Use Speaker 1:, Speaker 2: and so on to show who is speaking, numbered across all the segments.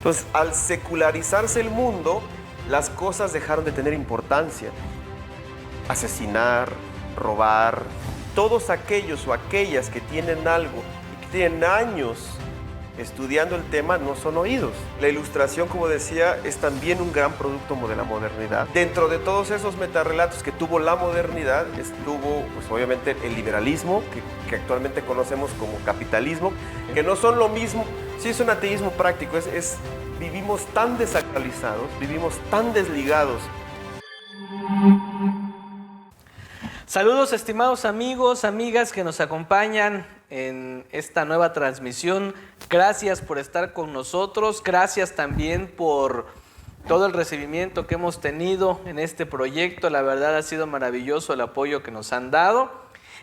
Speaker 1: Entonces, al secularizarse el mundo, las cosas dejaron de tener importancia. Asesinar, robar, todos aquellos o aquellas que tienen algo y que tienen años estudiando el tema no son oídos. La ilustración, como decía, es también un gran producto de la modernidad. Dentro de todos esos metarrelatos que tuvo la modernidad, estuvo pues, obviamente el liberalismo, que actualmente conocemos como capitalismo, que no son lo mismo. Sí, es un ateísmo práctico, vivimos tan desactualizados, vivimos tan desligados.
Speaker 2: Saludos, estimados amigos, amigas que nos acompañan en esta nueva transmisión. Gracias por estar con nosotros, gracias también por todo el recibimiento que hemos tenido en este proyecto. La verdad ha sido maravilloso el apoyo que nos han dado.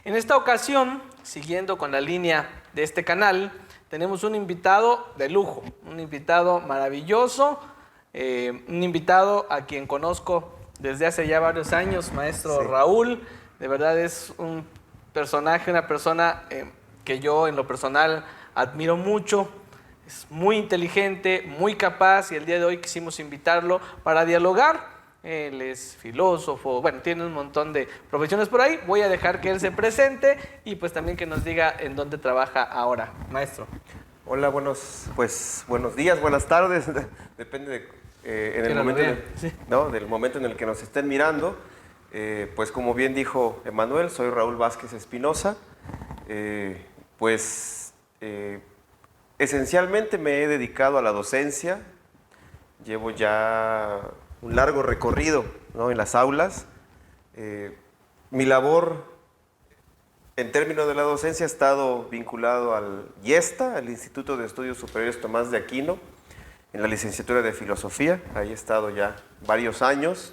Speaker 2: En esta ocasión, siguiendo con la línea de este canal, tenemos un invitado de lujo, un invitado maravilloso, un invitado a quien conozco desde hace ya varios años, maestro
Speaker 1: Sí.
Speaker 2: Raúl. De verdad es un personaje, una persona que yo en lo personal admiro mucho. Es muy inteligente, muy capaz y el día de hoy quisimos invitarlo para dialogar. Él es filósofo, bueno, tiene un montón de profesiones por ahí. Voy a dejar que él se presente y pues también que nos diga en dónde trabaja ahora. Maestro.
Speaker 1: Hola, buenos días, buenas tardes, depende en el momento del momento en el que nos estén mirando. Pues como bien dijo Emanuel, soy Raúl Vázquez Espinosa. Esencialmente me he dedicado a la docencia. Llevo ya un largo recorrido, ¿no?, en las aulas. Mi labor en términos de la docencia ha estado vinculado al IESTA, al Instituto de Estudios Superiores Tomás de Aquino, en la licenciatura de Filosofía. Ahí he estado ya varios años.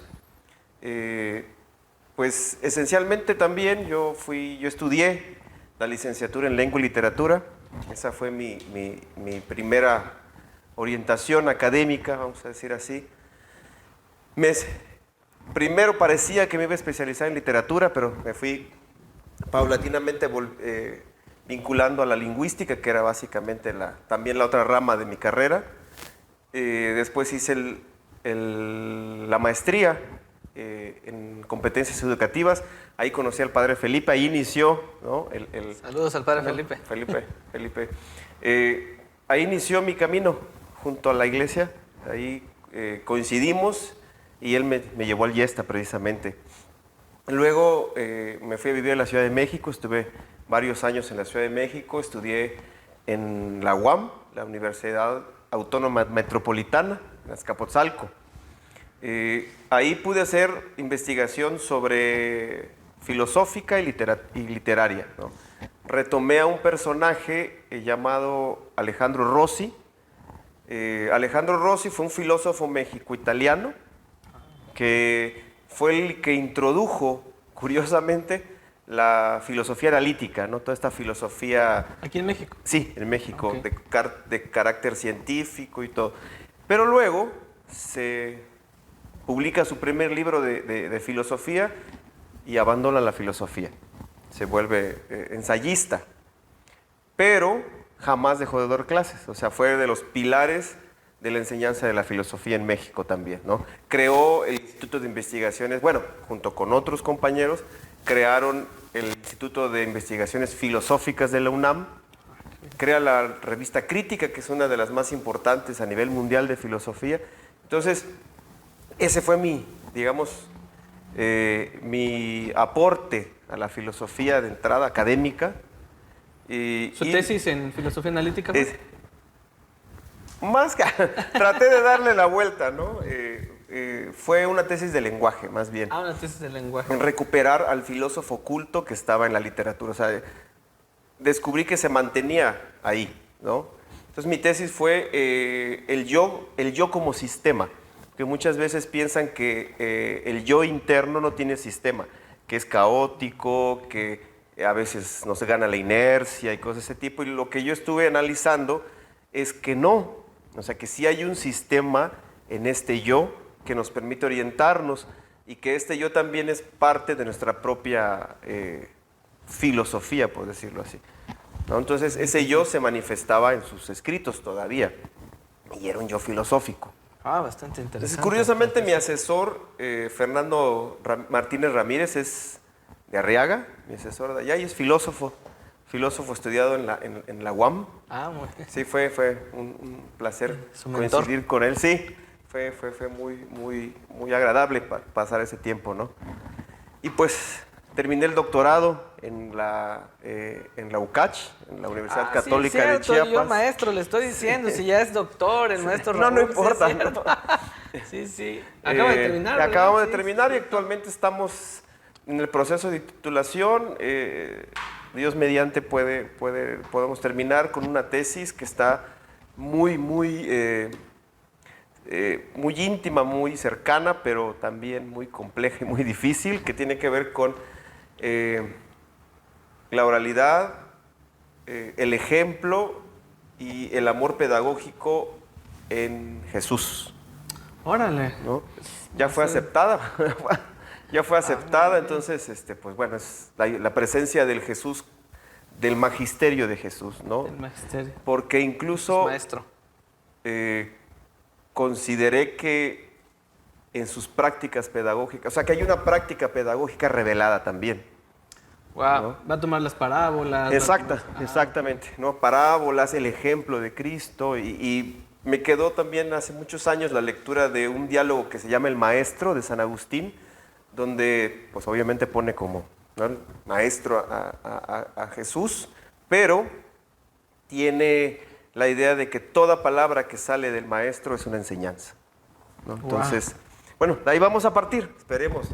Speaker 1: Pues esencialmente también yo estudié la licenciatura en Lengua y Literatura. Esa fue mi primera orientación académica, vamos a decir así. Primero parecía que me iba a especializar en literatura, pero me fui paulatinamente vinculando a la lingüística, que era básicamente también la otra rama de mi carrera. Después hice la maestría en competencias educativas. Ahí conocí al padre Felipe, ahí inició, ¿no?
Speaker 2: Saludos al padre Felipe.
Speaker 1: Felipe. Ahí inició mi camino junto a la iglesia. Ahí coincidimos y él me llevó al IESTA precisamente. Luego me fui a vivir en la Ciudad de México, estuve varios años en la Ciudad de México, estudié en la UAM, la Universidad Autónoma Metropolitana, en Azcapotzalco. Ahí pude hacer investigación sobre filosófica y literaria, ¿no? Retomé a un personaje llamado Alejandro Rossi. Alejandro Rossi fue un filósofo mexico-italiano que fue el que introdujo, curiosamente, la filosofía analítica, ¿no? Toda esta filosofía...
Speaker 2: ¿Aquí en México?
Speaker 1: Sí, en México,
Speaker 2: Okay.
Speaker 1: de carácter científico y todo. Pero luego se publica su primer libro de filosofía y abandona la filosofía. Se vuelve ensayista. Pero jamás dejó de dar clases. O sea, fue de los pilares de la enseñanza de la filosofía en México también, ¿no? Creó el Instituto de Investigaciones, bueno, junto con otros compañeros, crearon el Instituto de Investigaciones Filosóficas de la UNAM, crea la revista Crítica, que es una de las más importantes a nivel mundial de filosofía. Entonces, ese fue mi aporte a la filosofía de entrada académica.
Speaker 2: ¿Su tesis en filosofía analítica?
Speaker 1: Más que traté de darle la vuelta, ¿no? Fue una tesis de lenguaje, más bien.
Speaker 2: Una tesis de lenguaje.
Speaker 1: En recuperar al filósofo culto que estaba en la literatura. O sea, descubrí que se mantenía ahí, ¿no? Entonces mi tesis fue el yo como sistema. Que muchas veces piensan que el yo interno no tiene sistema, que es caótico, que a veces nos gana la inercia y cosas de ese tipo. Y lo que yo estuve analizando es que no. O sea, que sí hay un sistema en este yo que nos permite orientarnos y que este yo también es parte de nuestra propia filosofía, por decirlo así, ¿no? Entonces, ese yo se manifestaba en sus escritos todavía. y era un yo filosófico.
Speaker 2: Ah, bastante interesante.
Speaker 1: Entonces, curiosamente, mi asesor, Fernando Martínez Ramírez, es de Arriaga, mi asesor de allá, y es filósofo estudiado en la UAM.
Speaker 2: Ah, muy bien.
Speaker 1: Sí, fue un placer
Speaker 2: Su mentor.
Speaker 1: coincidir con él, sí. Fue muy agradable pasar ese tiempo, ¿no? Y pues terminé el doctorado en la UCACH, en la Universidad Católica
Speaker 2: sí,
Speaker 1: de
Speaker 2: cierto,
Speaker 1: Chiapas.
Speaker 2: Yo, maestro, le estoy diciendo, si ya es doctor, el maestro
Speaker 1: No,
Speaker 2: Raúl.
Speaker 1: no importa.
Speaker 2: Sí, es cierto. Sí, sí. Acaba de terminar, ¿verdad?
Speaker 1: Acabamos de
Speaker 2: Sí,
Speaker 1: terminar
Speaker 2: sí.
Speaker 1: y actualmente estamos en el proceso de titulación. Dios mediante podemos terminar con una tesis que está muy íntima, muy cercana, pero también muy compleja y muy difícil, que tiene que ver con la oralidad, el ejemplo y el amor pedagógico en Jesús,
Speaker 2: Órale.
Speaker 1: ¿no? Ya fue aceptada, entonces, pues bueno, es la presencia del Jesús, del magisterio de Jesús, ¿no?
Speaker 2: El magisterio.
Speaker 1: Porque incluso
Speaker 2: Maestro.
Speaker 1: consideré que en sus prácticas pedagógicas, o sea, que hay una práctica pedagógica revelada también.
Speaker 2: Wow.
Speaker 1: ¿No?
Speaker 2: Va a tomar las parábolas.
Speaker 1: Exactamente, ¿no? Parábolas, el ejemplo de Cristo, y me quedó también hace muchos años la lectura de un diálogo que se llama El Maestro, de San Agustín, donde pues obviamente pone como, ¿no?, maestro a Jesús, pero tiene la idea de que toda palabra que sale del maestro es una enseñanza, ¿no? Entonces, bueno, de ahí vamos a partir, esperemos.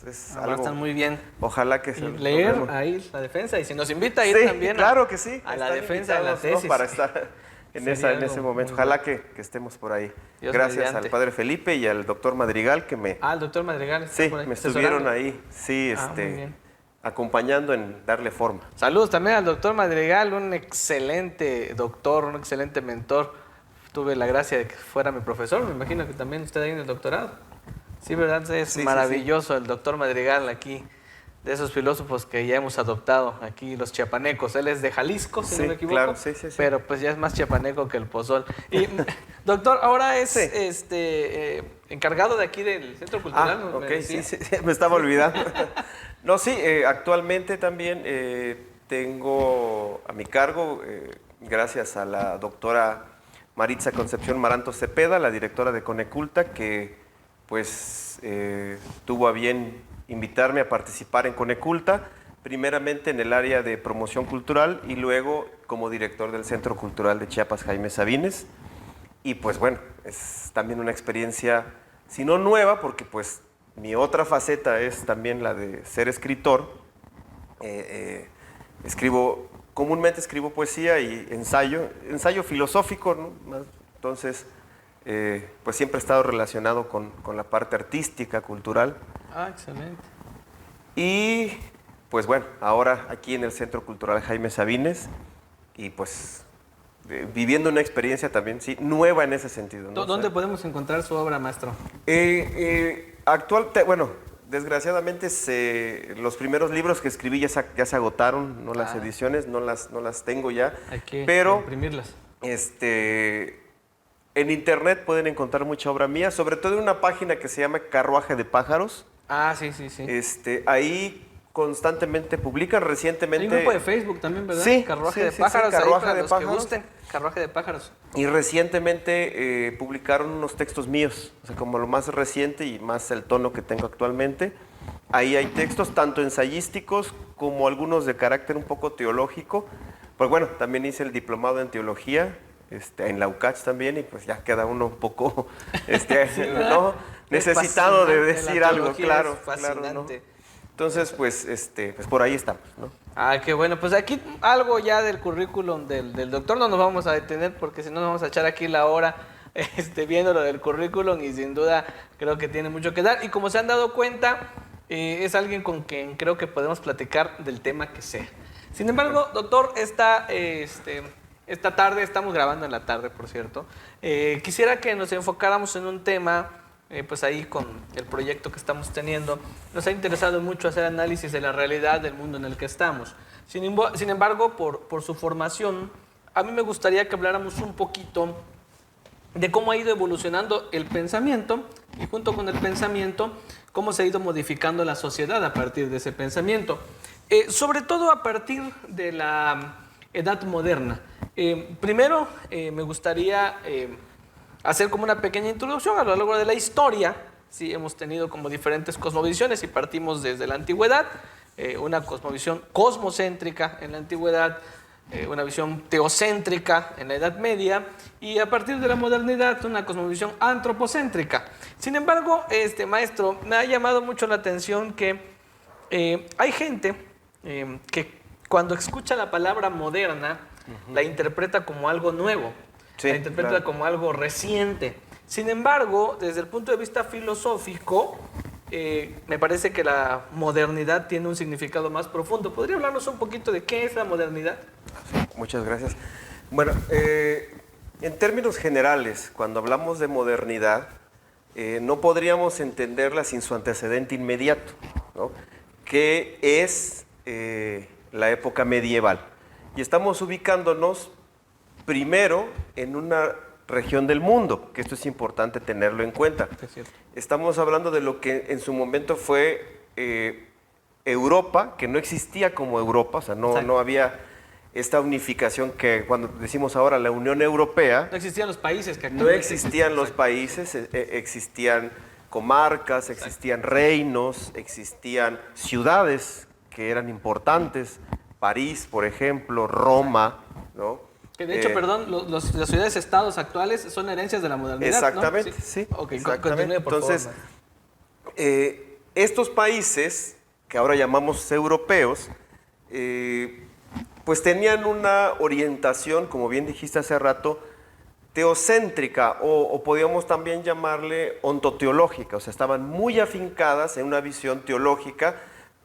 Speaker 1: Es
Speaker 2: Va a
Speaker 1: algo,
Speaker 2: estar muy bien.
Speaker 1: ojalá que
Speaker 2: Y
Speaker 1: se
Speaker 2: leer
Speaker 1: logremos.
Speaker 2: ahí la defensa, y si nos invita a ir
Speaker 1: Sí,
Speaker 2: también
Speaker 1: claro que sí.
Speaker 2: a la
Speaker 1: Están
Speaker 2: defensa de la
Speaker 1: invitados, ¿no?,
Speaker 2: tesis.
Speaker 1: para estar en
Speaker 2: Sería
Speaker 1: ese
Speaker 2: algo
Speaker 1: momento.
Speaker 2: muy
Speaker 1: Ojalá que estemos por ahí.
Speaker 2: Dios
Speaker 1: Gracias
Speaker 2: mediante.
Speaker 1: al padre Felipe y al doctor Madrigal que me,
Speaker 2: Ah, el doctor Madrigal está
Speaker 1: sí,
Speaker 2: por ahí,
Speaker 1: me estuvieron
Speaker 2: asesorando.
Speaker 1: ahí, sí,
Speaker 2: Muy bien.
Speaker 1: acompañando en darle forma.
Speaker 2: Saludos también al doctor Madrigal, un excelente doctor, un excelente mentor. Tuve la gracia de que fuera mi profesor, me imagino que también usted ahí en el doctorado. Sí, ¿verdad? Es
Speaker 1: Sí, sí,
Speaker 2: maravilloso el doctor Madrigal aquí, de esos filósofos que ya hemos adoptado aquí, los chiapanecos. Él es de Jalisco, si
Speaker 1: Sí,
Speaker 2: no me equivoco,
Speaker 1: claro, sí.
Speaker 2: pero pues ya es más chiapaneco que el pozol. Y, doctor, ahora es
Speaker 1: Sí.
Speaker 2: encargado de aquí del Centro Cultural. ¿no?
Speaker 1: Ok,
Speaker 2: Me decía.
Speaker 1: sí, me estaba olvidando. No, sí, actualmente también tengo a mi cargo, gracias a la doctora Maritza Concepción Maranto Cepeda, la directora de Coneculta, que pues tuvo a bien invitarme a participar en Coneculta, primeramente en el área de promoción cultural y luego como director del Centro Cultural de Chiapas Jaime Sabines. Y pues bueno, es también una experiencia, si no nueva, porque pues mi otra faceta es también la de ser escritor. Comúnmente escribo poesía y ensayo filosófico, ¿no? Entonces, pues siempre he estado relacionado con la parte artística, cultural.
Speaker 2: Ah, excelente.
Speaker 1: Y pues bueno, ahora aquí en el Centro Cultural Jaime Sabines, y pues viviendo una experiencia también, sí, nueva en ese sentido, ¿no?
Speaker 2: ¿Dónde
Speaker 1: O sea,
Speaker 2: podemos encontrar su obra, maestro?
Speaker 1: bueno, desgraciadamente los primeros libros que escribí ya se agotaron, no las ediciones, no las tengo ya,
Speaker 2: Hay que
Speaker 1: pero
Speaker 2: imprimirlas.
Speaker 1: en internet pueden encontrar mucha obra mía, sobre todo en una página que se llama Carruaje de Pájaros.
Speaker 2: Ah, sí.
Speaker 1: Ahí constantemente publican. Recientemente
Speaker 2: Hay un grupo de Facebook también, ¿verdad?
Speaker 1: Sí,
Speaker 2: Carruaje
Speaker 1: sí,
Speaker 2: de
Speaker 1: sí,
Speaker 2: Pájaros.
Speaker 1: sí,
Speaker 2: ahí
Speaker 1: Carruaje
Speaker 2: para
Speaker 1: de
Speaker 2: los
Speaker 1: Pájaros.
Speaker 2: que gusten. Carruaje de Pájaros.
Speaker 1: Y recientemente publicaron unos textos míos, o sea, como lo más reciente y más el tono que tengo actualmente. Ahí hay textos tanto ensayísticos como algunos de carácter un poco teológico. Pues bueno, también hice el diplomado en teología en la UCACH también, y pues ya queda uno un poco ¿no? necesitado de decir algo, claro, ¿no? Entonces, pues por ahí estamos, ¿no?
Speaker 2: Ah, qué bueno. Pues aquí algo ya del currículum del doctor, no nos vamos a detener porque si no nos vamos a echar aquí la hora viendo lo del currículum, y sin duda creo que tiene mucho que dar. Y como se han dado cuenta, es alguien con quien creo que podemos platicar del tema que sea. Sin embargo, doctor, esta tarde, estamos grabando en la tarde, por cierto, quisiera que nos enfocáramos en un tema, pues ahí con el proyecto que estamos teniendo, nos ha interesado mucho hacer análisis de la realidad del mundo en el que estamos. Sin embargo, por su formación, a mí me gustaría que habláramos un poquito de cómo ha ido evolucionando el pensamiento y junto con el pensamiento, cómo se ha ido modificando la sociedad a partir de ese pensamiento. Sobre todo a partir de la edad moderna. Primero, me gustaría hacer como una pequeña introducción a lo largo de la historia. Sí, hemos tenido como diferentes cosmovisiones y partimos desde la antigüedad, una cosmovisión cosmocéntrica en la antigüedad, una visión teocéntrica en la Edad Media y a partir de la modernidad una cosmovisión antropocéntrica. Sin embargo, maestro, me ha llamado mucho la atención que hay gente que cuando escucha la palabra moderna la interpreta como algo nuevo,
Speaker 1: Sí,
Speaker 2: la interpreta
Speaker 1: claro.
Speaker 2: como algo reciente. Sin embargo, desde el punto de vista filosófico, me parece que la modernidad tiene un significado más profundo. ¿Podría hablarnos un poquito de qué es la modernidad?
Speaker 1: Muchas gracias. Bueno, en términos generales, cuando hablamos de modernidad, no podríamos entenderla sin su antecedente inmediato, ¿no? Que es la época medieval. Y estamos ubicándonos primero en una región del mundo, que esto es importante tenerlo en cuenta.
Speaker 2: Es cierto.
Speaker 1: Estamos hablando de lo que en su momento fue Europa, que no existía como Europa, o sea,
Speaker 2: Exacto.
Speaker 1: no había esta unificación que cuando decimos ahora la Unión Europea,
Speaker 2: No existían los países que
Speaker 1: no
Speaker 2: actualmente
Speaker 1: existían los
Speaker 2: Exacto.
Speaker 1: países, existían comarcas, existían reinos, existían ciudades que eran importantes, París, por ejemplo, Roma, ¿no?
Speaker 2: Que de hecho, perdón, las ciudades-estados actuales son herencias de la modernidad,
Speaker 1: Exactamente,
Speaker 2: ¿no?
Speaker 1: sí.
Speaker 2: Ok,
Speaker 1: Exactamente.
Speaker 2: continúe, por
Speaker 1: Entonces,
Speaker 2: favor.
Speaker 1: estos países, que ahora llamamos europeos, pues tenían una orientación, como bien dijiste hace rato, teocéntrica o podríamos también llamarle ontoteológica, o sea, estaban muy afincadas en una visión teológica,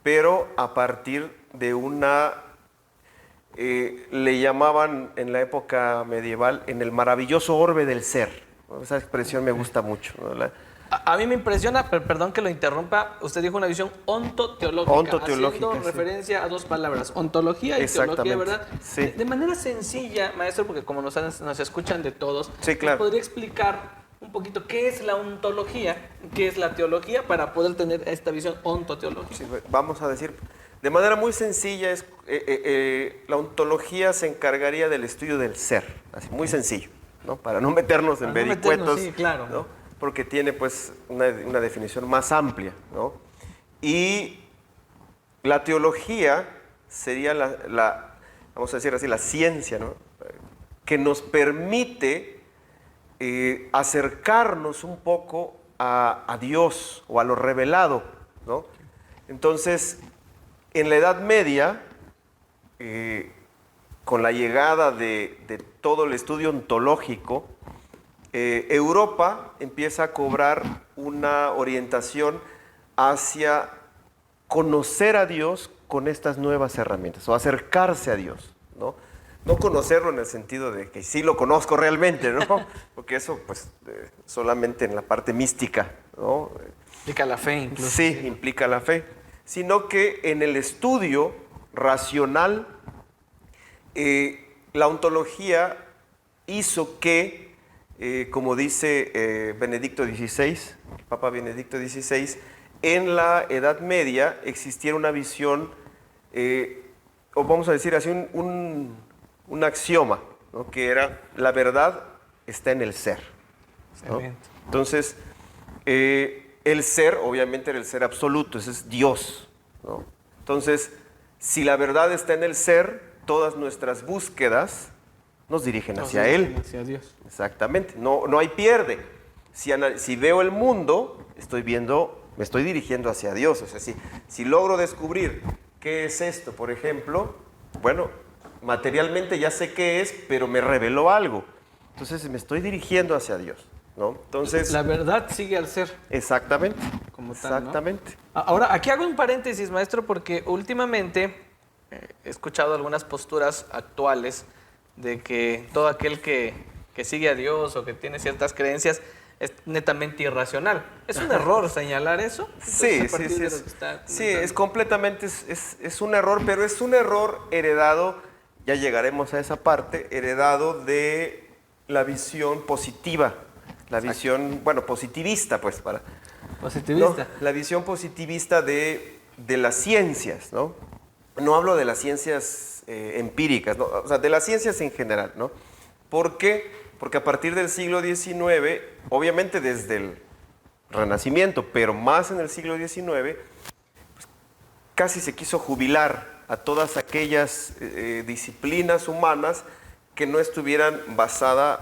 Speaker 1: pero a partir de una, le llamaban en la época medieval, en el maravilloso orbe del ser. Esa expresión me gusta mucho, ¿no?
Speaker 2: A mí me impresiona, perdón que lo interrumpa, usted dijo una visión ontoteológica,
Speaker 1: Ontoteológica,
Speaker 2: haciendo
Speaker 1: sí.
Speaker 2: referencia a dos palabras, ontología y teología,
Speaker 1: Exactamente,
Speaker 2: ¿verdad?
Speaker 1: sí.
Speaker 2: De manera sencilla, maestro, porque como nos escuchan de todos,
Speaker 1: Sí, claro.
Speaker 2: ¿nos podría explicar un poquito qué es la ontología, qué es la teología, para poder tener esta visión ontoteológica?
Speaker 1: Sí, vamos a decir, de manera muy sencilla, la ontología se encargaría del estudio del ser, así, muy sencillo, ¿no? Para no meternos en
Speaker 2: Para no meternos,
Speaker 1: vericuetos,
Speaker 2: sí, claro.
Speaker 1: ¿no? Porque tiene pues una definición más amplia, ¿no? Y la teología sería vamos a decir así, la ciencia, ¿no? Que nos permite acercarnos un poco a Dios o a lo revelado, ¿no? Entonces, en la Edad Media, con la llegada de todo el estudio ontológico, Europa empieza a cobrar una orientación hacia conocer a Dios con estas nuevas herramientas, o acercarse a Dios, ¿no? No conocerlo en el sentido de que sí lo conozco realmente, ¿no? Porque eso, pues, solamente en la parte mística, ¿no?
Speaker 2: Implica la fe, incluso.
Speaker 1: Sí, implica la fe, sino que en el estudio racional, la ontología hizo que, como dice Benedicto XVI, el Papa Benedicto XVI, en la Edad Media existiera una visión, o vamos a decir así, un axioma, ¿no? Que era la verdad está en el ser, ¿no?
Speaker 2: Excelente.
Speaker 1: Entonces, el ser, obviamente, era el ser absoluto, ese es Dios, ¿no? Entonces, si la verdad está en el ser, todas nuestras búsquedas nos dirigen hacia Él.
Speaker 2: Hacia Dios.
Speaker 1: Exactamente, no hay pierde. Si veo el mundo, me estoy dirigiendo hacia Dios. O sea, si logro descubrir qué es esto, por ejemplo, bueno, materialmente ya sé qué es, pero me reveló algo. Entonces me estoy dirigiendo hacia Dios, ¿no? Entonces,
Speaker 2: La verdad sigue al ser.
Speaker 1: exactamente,
Speaker 2: Como tal, ¿no?
Speaker 1: exactamente.
Speaker 2: Ahora, aquí hago un paréntesis, maestro, porque últimamente he escuchado algunas posturas actuales de que todo aquel que sigue a Dios o que tiene ciertas creencias es netamente irracional. ¿Es un error señalar eso?
Speaker 1: Sí,
Speaker 2: Entonces, a partir
Speaker 1: sí,
Speaker 2: de
Speaker 1: sí.
Speaker 2: lo que está
Speaker 1: Sí,
Speaker 2: comentando.
Speaker 1: es completamente, es un error, pero es un error heredado, ya llegaremos a esa parte, heredado de la visión positiva, la visión, bueno, positivista, pues, para...
Speaker 2: Positivista.
Speaker 1: No, la visión positivista de las ciencias, ¿no? No hablo de las ciencias empíricas, ¿no? O sea, de las ciencias en general, ¿no? ¿Por qué? Porque a partir del siglo XIX, obviamente desde el Renacimiento, pero más en el siglo XIX, pues, casi se quiso jubilar a todas aquellas disciplinas humanas que no estuvieran basadas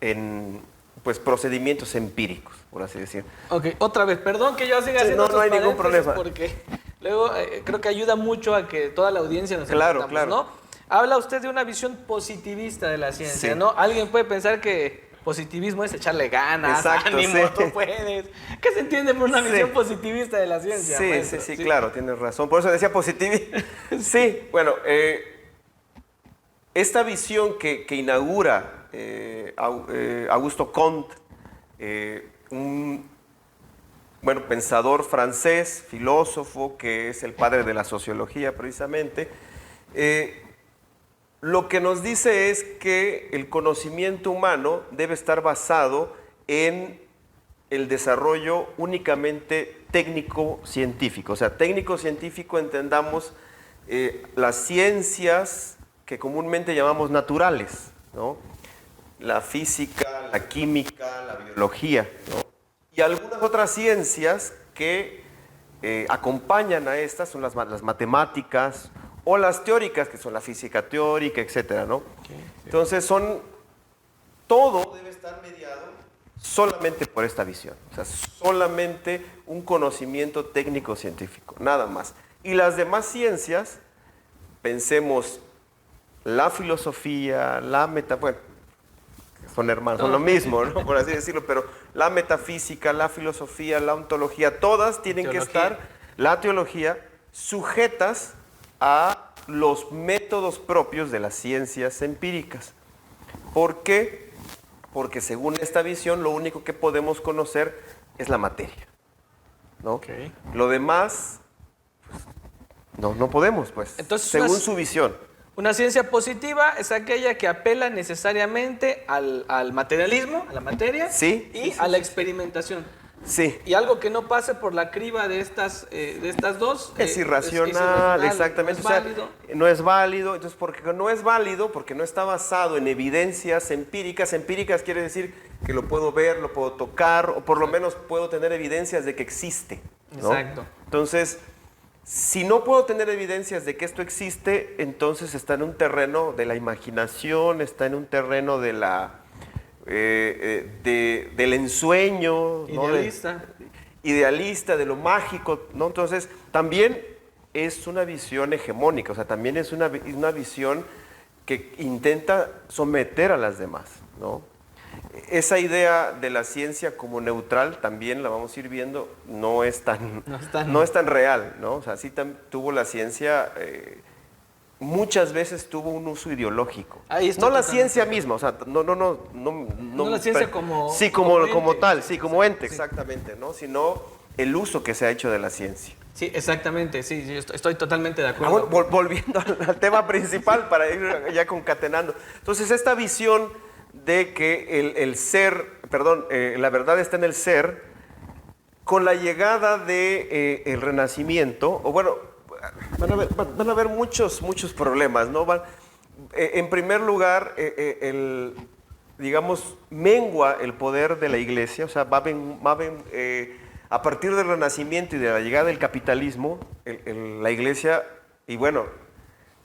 Speaker 1: en, pues, procedimientos empíricos, por así decir.
Speaker 2: Ok, otra vez, perdón que yo siga
Speaker 1: Sí,
Speaker 2: haciendo
Speaker 1: no hay
Speaker 2: estos
Speaker 1: ningún
Speaker 2: paréntesis
Speaker 1: problema.
Speaker 2: porque luego creo que ayuda mucho a que toda la audiencia nos
Speaker 1: Claro,
Speaker 2: entendamos,
Speaker 1: claro.
Speaker 2: ¿no? Habla usted de una visión positivista de la ciencia,
Speaker 1: Sí.
Speaker 2: ¿no? Alguien puede pensar que positivismo es echarle ganas,
Speaker 1: Exacto,
Speaker 2: ánimo,
Speaker 1: sí.
Speaker 2: tú puedes. ¿Qué se entiende por una
Speaker 1: Sí.
Speaker 2: visión positivista de la ciencia,
Speaker 1: Sí,
Speaker 2: maestro?
Speaker 1: sí, claro, tienes razón. Por eso decía positivismo. Sí, bueno, esta visión que inaugura Augusto Comte, un pensador francés, filósofo, que es el padre de la sociología precisamente, lo que nos dice es que el conocimiento humano debe estar basado en el desarrollo únicamente técnico-científico. O sea, técnico-científico entendamos las ciencias que comúnmente llamamos naturales, ¿no? La física, la química, la biología, ¿no? Y algunas otras ciencias que acompañan a estas son las matemáticas o las teóricas, que son la física teórica, etcétera, ¿no?
Speaker 2: Sí.
Speaker 1: Entonces todo debe estar mediado solamente por esta visión, o sea, solamente un conocimiento técnico-científico, nada más. Y las demás ciencias, pensemos la filosofía, bueno, son hermanos, son lo mismo, ¿no? Por así decirlo, pero la metafísica, la filosofía, la ontología, todas tienen que estar, la teología, sujetas a los métodos propios de las ciencias empíricas. ¿Por qué? Porque según esta visión, lo único que podemos conocer es la materia, ¿no?
Speaker 2: Okay.
Speaker 1: Lo demás, pues, no podemos, pues,
Speaker 2: entonces,
Speaker 1: según su visión.
Speaker 2: Una ciencia positiva es aquella que apela necesariamente al materialismo, a la materia,
Speaker 1: Sí,
Speaker 2: y a la experimentación.
Speaker 1: Sí.
Speaker 2: Y algo que no pase por la criba de estas dos
Speaker 1: es irracional, exactamente.
Speaker 2: No es válido.
Speaker 1: O sea, no es válido. Entonces, porque no es válido, porque no está basado en evidencias empíricas. Empíricas quiere decir que lo puedo ver, lo puedo tocar, o por lo menos puedo tener evidencias de que existe, ¿no?
Speaker 2: Exacto.
Speaker 1: Entonces, si no puedo tener evidencias de que esto existe, entonces está en un terreno de la imaginación, está en un terreno de del ensueño,
Speaker 2: Idealista.
Speaker 1: ¿no? Idealista, de lo mágico, ¿no? Entonces, también es una visión hegemónica, o sea, también es una visión que intenta someter a las demás, ¿no? Esa idea de la ciencia como neutral también la vamos a ir viendo, no es tan real, ¿no? O sea, sí tuvo la ciencia, muchas veces tuvo un uso ideológico. No la ciencia misma, o sea, no
Speaker 2: la ciencia como...
Speaker 1: Sí, como tal, sí, como ente, sí. Exactamente, ¿no? Sino el uso que se ha hecho de la ciencia.
Speaker 2: Sí, exactamente, sí, estoy totalmente de acuerdo.
Speaker 1: Bueno, volviendo al tema principal para ir ya concatenando. Entonces, esta visión de que el ser, la verdad está en el ser, con la llegada de el Renacimiento, o bueno, van a haber muchos problemas, ¿no? En primer lugar, digamos, mengua el poder de la Iglesia, o sea, a partir del Renacimiento y de la llegada del capitalismo, la Iglesia, y bueno,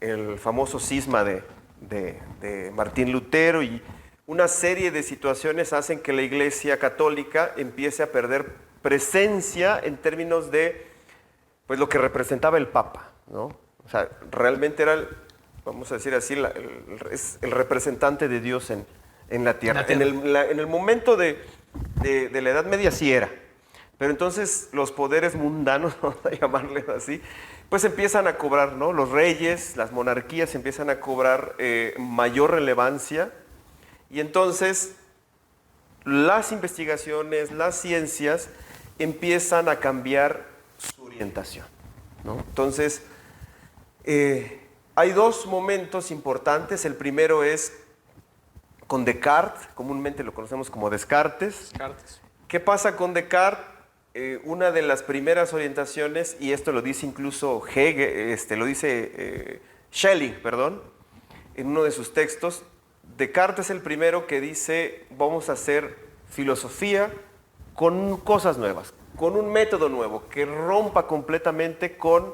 Speaker 1: el famoso cisma de Martín Lutero y una serie de situaciones hacen que la Iglesia católica empiece a perder presencia en términos de, pues, lo que representaba el Papa, ¿no? O sea, realmente era, vamos a decir así, el representante de Dios en la tierra. En el momento de la Edad Media sí era, pero entonces los poderes mundanos, vamos a llamarles así, pues empiezan a cobrar, ¿no? Los reyes, las monarquías empiezan a cobrar mayor relevancia. Y entonces las investigaciones, las ciencias empiezan a cambiar su orientación, ¿no? Entonces, hay dos momentos importantes. El primero es con Descartes, comúnmente lo conocemos como Descartes.
Speaker 2: Descartes.
Speaker 1: ¿Qué pasa con Descartes? Una de las primeras orientaciones, y esto lo dice incluso Hegel, lo dice Schelling, perdón, en uno de sus textos, Descartes es el primero que dice, vamos a hacer filosofía con cosas nuevas, con un método nuevo, que rompa completamente con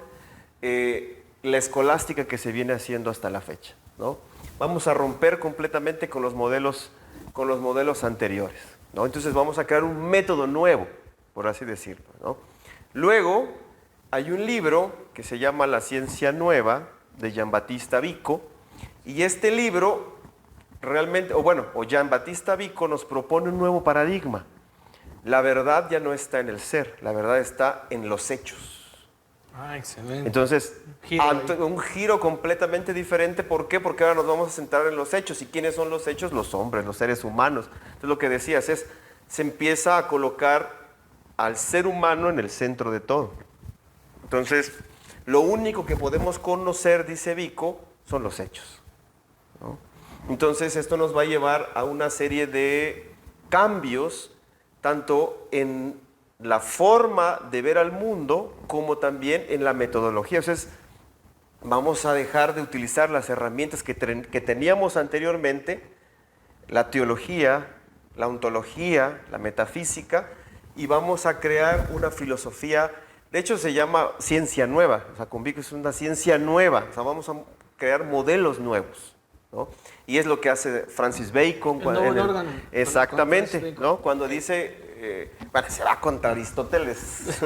Speaker 1: la escolástica que se viene haciendo hasta la fecha, ¿no? Vamos a romper completamente con los modelos anteriores, ¿no? Entonces vamos a crear un método nuevo, por así decirlo, ¿no? Luego hay un libro que se llama La Ciencia Nueva, de Giambattista Vico, y este libro realmente, o Giambattista Vico nos propone un nuevo paradigma. La verdad ya no está en el ser, la verdad está en los hechos.
Speaker 2: Ah, excelente.
Speaker 1: Entonces,
Speaker 2: Giro
Speaker 1: un giro completamente diferente. ¿Por qué? Porque ahora nos vamos a centrar en los hechos. ¿Y quiénes son los hechos? Los hombres, los seres humanos. Entonces, lo que decías es, se empieza a colocar al ser humano en el centro de todo. Entonces, lo único que podemos conocer, dice Vico, son los hechos, ¿no? Entonces, esto nos va a llevar a una serie de cambios, tanto en la forma de ver al mundo, como también en la metodología. Entonces, vamos a dejar de utilizar las herramientas que teníamos anteriormente, la teología, la ontología, la metafísica, y vamos a crear una filosofía, de hecho se llama ciencia nueva, o sea, con Vico es una ciencia nueva, o sea, vamos a crear modelos nuevos, ¿no? Y es lo que hace Francis Bacon. Exactamente, ¿no? Cuando dice, se va contra Aristóteles.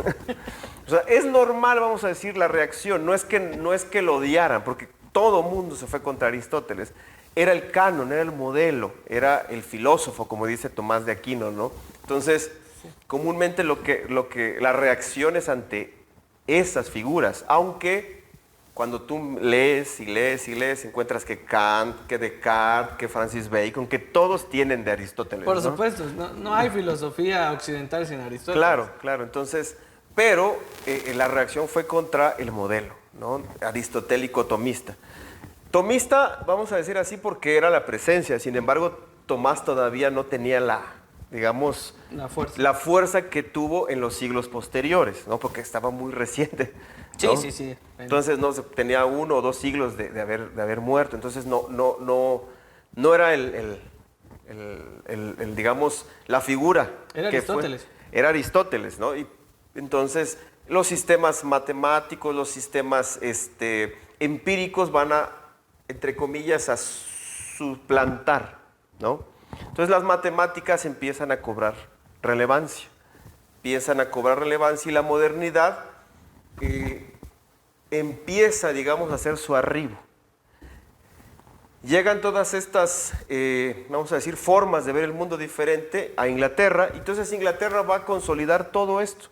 Speaker 1: O sea, es normal, vamos a decir, la reacción, no es que lo odiaran, porque todo mundo se fue contra Aristóteles. Era el canon, era el modelo, era el filósofo, como dice Tomás de Aquino, ¿no? Entonces, comúnmente las reacciones ante esas figuras, aunque cuando tú lees y lees y lees, encuentras que Kant, que Descartes, que Francis Bacon, que todos tienen de Aristóteles.
Speaker 2: Por
Speaker 1: ¿no?
Speaker 2: supuesto, no hay filosofía occidental sin Aristóteles.
Speaker 1: Claro, entonces, pero la reacción fue contra el modelo, ¿no? Aristotélico tomista. Tomista, vamos a decir así, porque era la presencia, sin embargo, Tomás todavía no tenía la fuerza que tuvo en los siglos posteriores, ¿no? Porque estaba muy reciente, ¿no?
Speaker 2: Sí.
Speaker 1: Entonces no tenía 1 o 2 siglos de haber muerto, entonces no era digamos, la figura.
Speaker 2: Era Aristóteles.
Speaker 1: Era Aristóteles, ¿no? Y entonces los sistemas matemáticos, los sistemas empíricos van a, entre comillas, a suplantar, ¿no? Entonces las matemáticas empiezan a cobrar relevancia, y la modernidad empieza, digamos, a hacer su arribo. Llegan todas estas, vamos a decir, formas de ver el mundo diferente a Inglaterra, y entonces Inglaterra va a consolidar todo esto.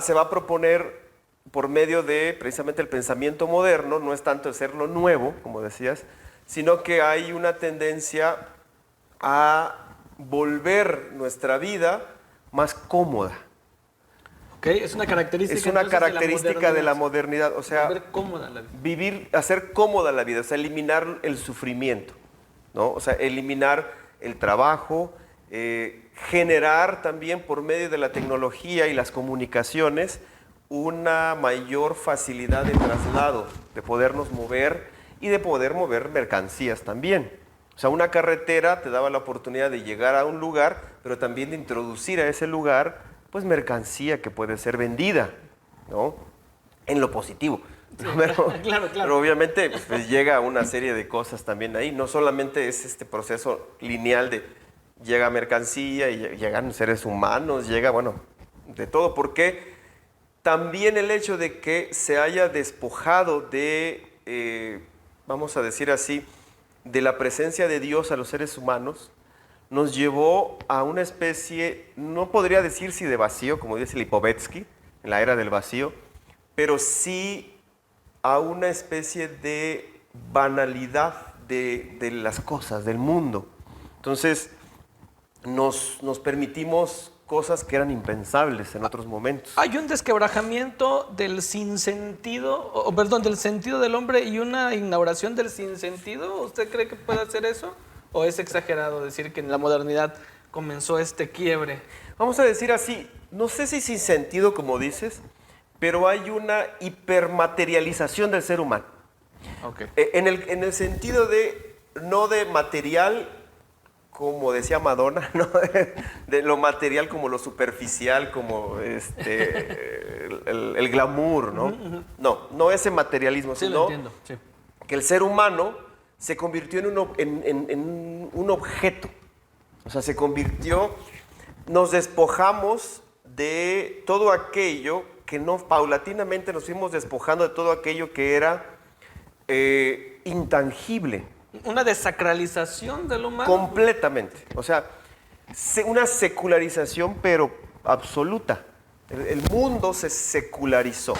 Speaker 1: Se va a proponer por medio de precisamente el pensamiento moderno, no es tanto hacerlo nuevo, como decías, sino que hay una tendencia a volver nuestra vida más cómoda.
Speaker 2: Okay, es una característica,
Speaker 1: es una característica de la modernidad, o sea,
Speaker 2: volver cómoda la vida.
Speaker 1: Hacer cómoda la vida, o sea, eliminar el sufrimiento, ¿no? O sea, eliminar el trabajo, generar también por medio de la tecnología y las comunicaciones una mayor facilidad de traslado, de podernos mover y de poder mover mercancías también. O sea, una carretera te daba la oportunidad de llegar a un lugar, pero también de introducir a ese lugar, pues, mercancía que puede ser vendida, ¿no? En lo positivo.
Speaker 2: Sí,
Speaker 1: claro. Pero obviamente pues, llega una serie de cosas también ahí. No solamente es este proceso lineal de llega mercancía y llegan seres humanos, llega, de todo. Porque también el hecho de que se haya despojado de, vamos a decir así, de la presencia de Dios a los seres humanos, nos llevó a una especie, no podría decir si de vacío, como dice Lipovetsky, en la era del vacío, pero sí a una especie de banalidad de las cosas, del mundo. Entonces, nos permitimos cosas que eran impensables en otros momentos.
Speaker 2: Hay un desquebrajamiento del sinsentido, del sentido del hombre y una inauguración del sinsentido. ¿Usted cree que puede hacer eso? ¿O es exagerado decir que en la modernidad comenzó este quiebre?
Speaker 1: Vamos a decir así, no sé si sin sentido como dices, pero hay una hipermaterialización del ser humano.
Speaker 2: Okay.
Speaker 1: En el sentido de, no de material, como decía Madonna, no de lo material como lo superficial, como el glamour, ¿no? No ese materialismo,
Speaker 2: Sí,
Speaker 1: sino
Speaker 2: lo entiendo. Sí.
Speaker 1: que el ser humano se convirtió en un objeto. O sea, nos despojamos de todo aquello que no, paulatinamente nos fuimos despojando de todo aquello que era intangible.
Speaker 2: Una desacralización del humano.
Speaker 1: Completamente. O sea, una secularización, pero absoluta. El mundo se secularizó,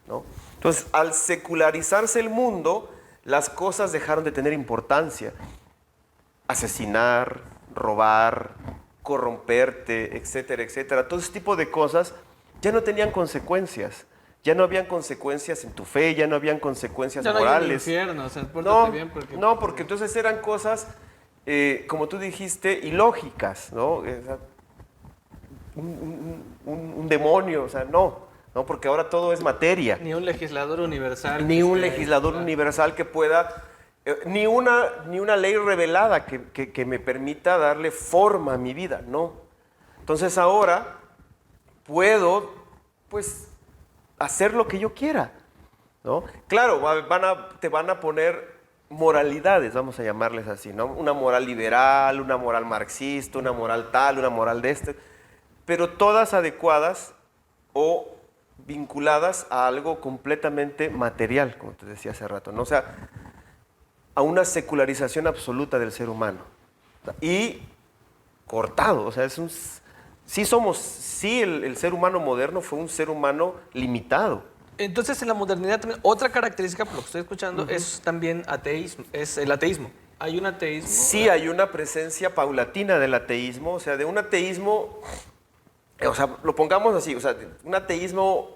Speaker 1: ¿no? Entonces, al secularizarse el mundo, las cosas dejaron de tener importancia. Asesinar, robar, corromperte, etcétera, etcétera. Todo ese tipo de cosas ya no tenían consecuencias. Ya no habían consecuencias en tu fe, ya no habían consecuencias
Speaker 2: ya no
Speaker 1: morales.
Speaker 2: hay un infierno, o sea, pórtate bien porque...
Speaker 1: No, porque entonces eran cosas, como tú dijiste, ilógicas, ¿no? O sea, un demonio, o sea, no, porque ahora todo es materia.
Speaker 2: Ni un legislador universal.
Speaker 1: Ni un legislador universal que pueda, ni una ley revelada que me permita darle forma a mi vida, no. Entonces ahora puedo, pues, hacer lo que yo quiera, ¿no? Claro, te van a poner moralidades, vamos a llamarles así, ¿no? Una moral liberal, una moral marxista, una moral tal, una moral de pero todas adecuadas o vinculadas a algo completamente material, como te decía hace rato, ¿no? O sea, a una secularización absoluta del ser humano y cortado, o sea, el ser humano moderno fue un ser humano limitado.
Speaker 2: Entonces, en la modernidad también, otra característica, por lo que estoy escuchando, es también ateísmo, es el ateísmo. ¿Hay un ateísmo?
Speaker 1: Sí, hay una presencia paulatina del ateísmo, o sea, de un ateísmo, o sea, lo pongamos así, o sea, un ateísmo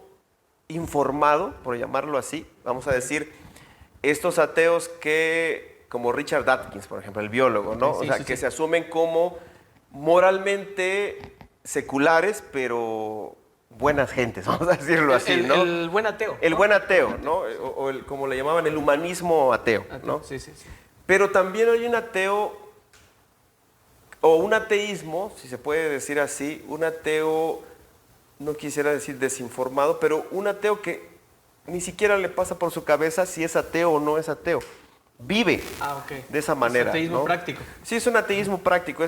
Speaker 1: informado, por llamarlo así, vamos a decir, estos ateos como Richard Dawkins, por ejemplo, el biólogo, ¿no?
Speaker 2: Sí,
Speaker 1: o sea, que se asumen como moralmente seculares, pero buenas gentes, vamos a decirlo así, ¿no?
Speaker 2: El buen ateo.
Speaker 1: El buen ateo, ¿no? O como le llamaban, el humanismo ateo, ¿no?
Speaker 2: Sí.
Speaker 1: Pero también hay un ateo, o un ateísmo, si se puede decir así, un ateo, no quisiera decir desinformado, pero un ateo que ni siquiera le pasa por su cabeza si es ateo o no es ateo. Vive de esa manera.
Speaker 2: Es ateísmo, ¿no? Práctico.
Speaker 1: Sí, es un ateísmo práctico.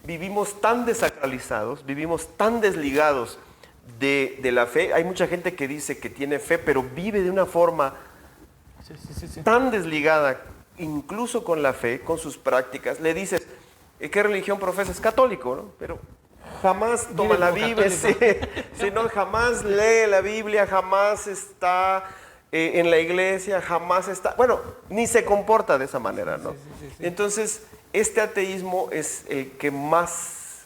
Speaker 1: Vivimos tan desacralizados, vivimos tan desligados de la fe. Hay mucha gente que dice que tiene fe, pero vive de una forma tan desligada, incluso con la fe, con sus prácticas. Le dices, ¿qué religión profesas? Católico, ¿no? Pero jamás toma la Biblia, no, jamás lee la Biblia, jamás está en la iglesia, jamás está, bueno, ni se comporta de esa manera, ¿no? Sí. Entonces, este ateísmo es el que más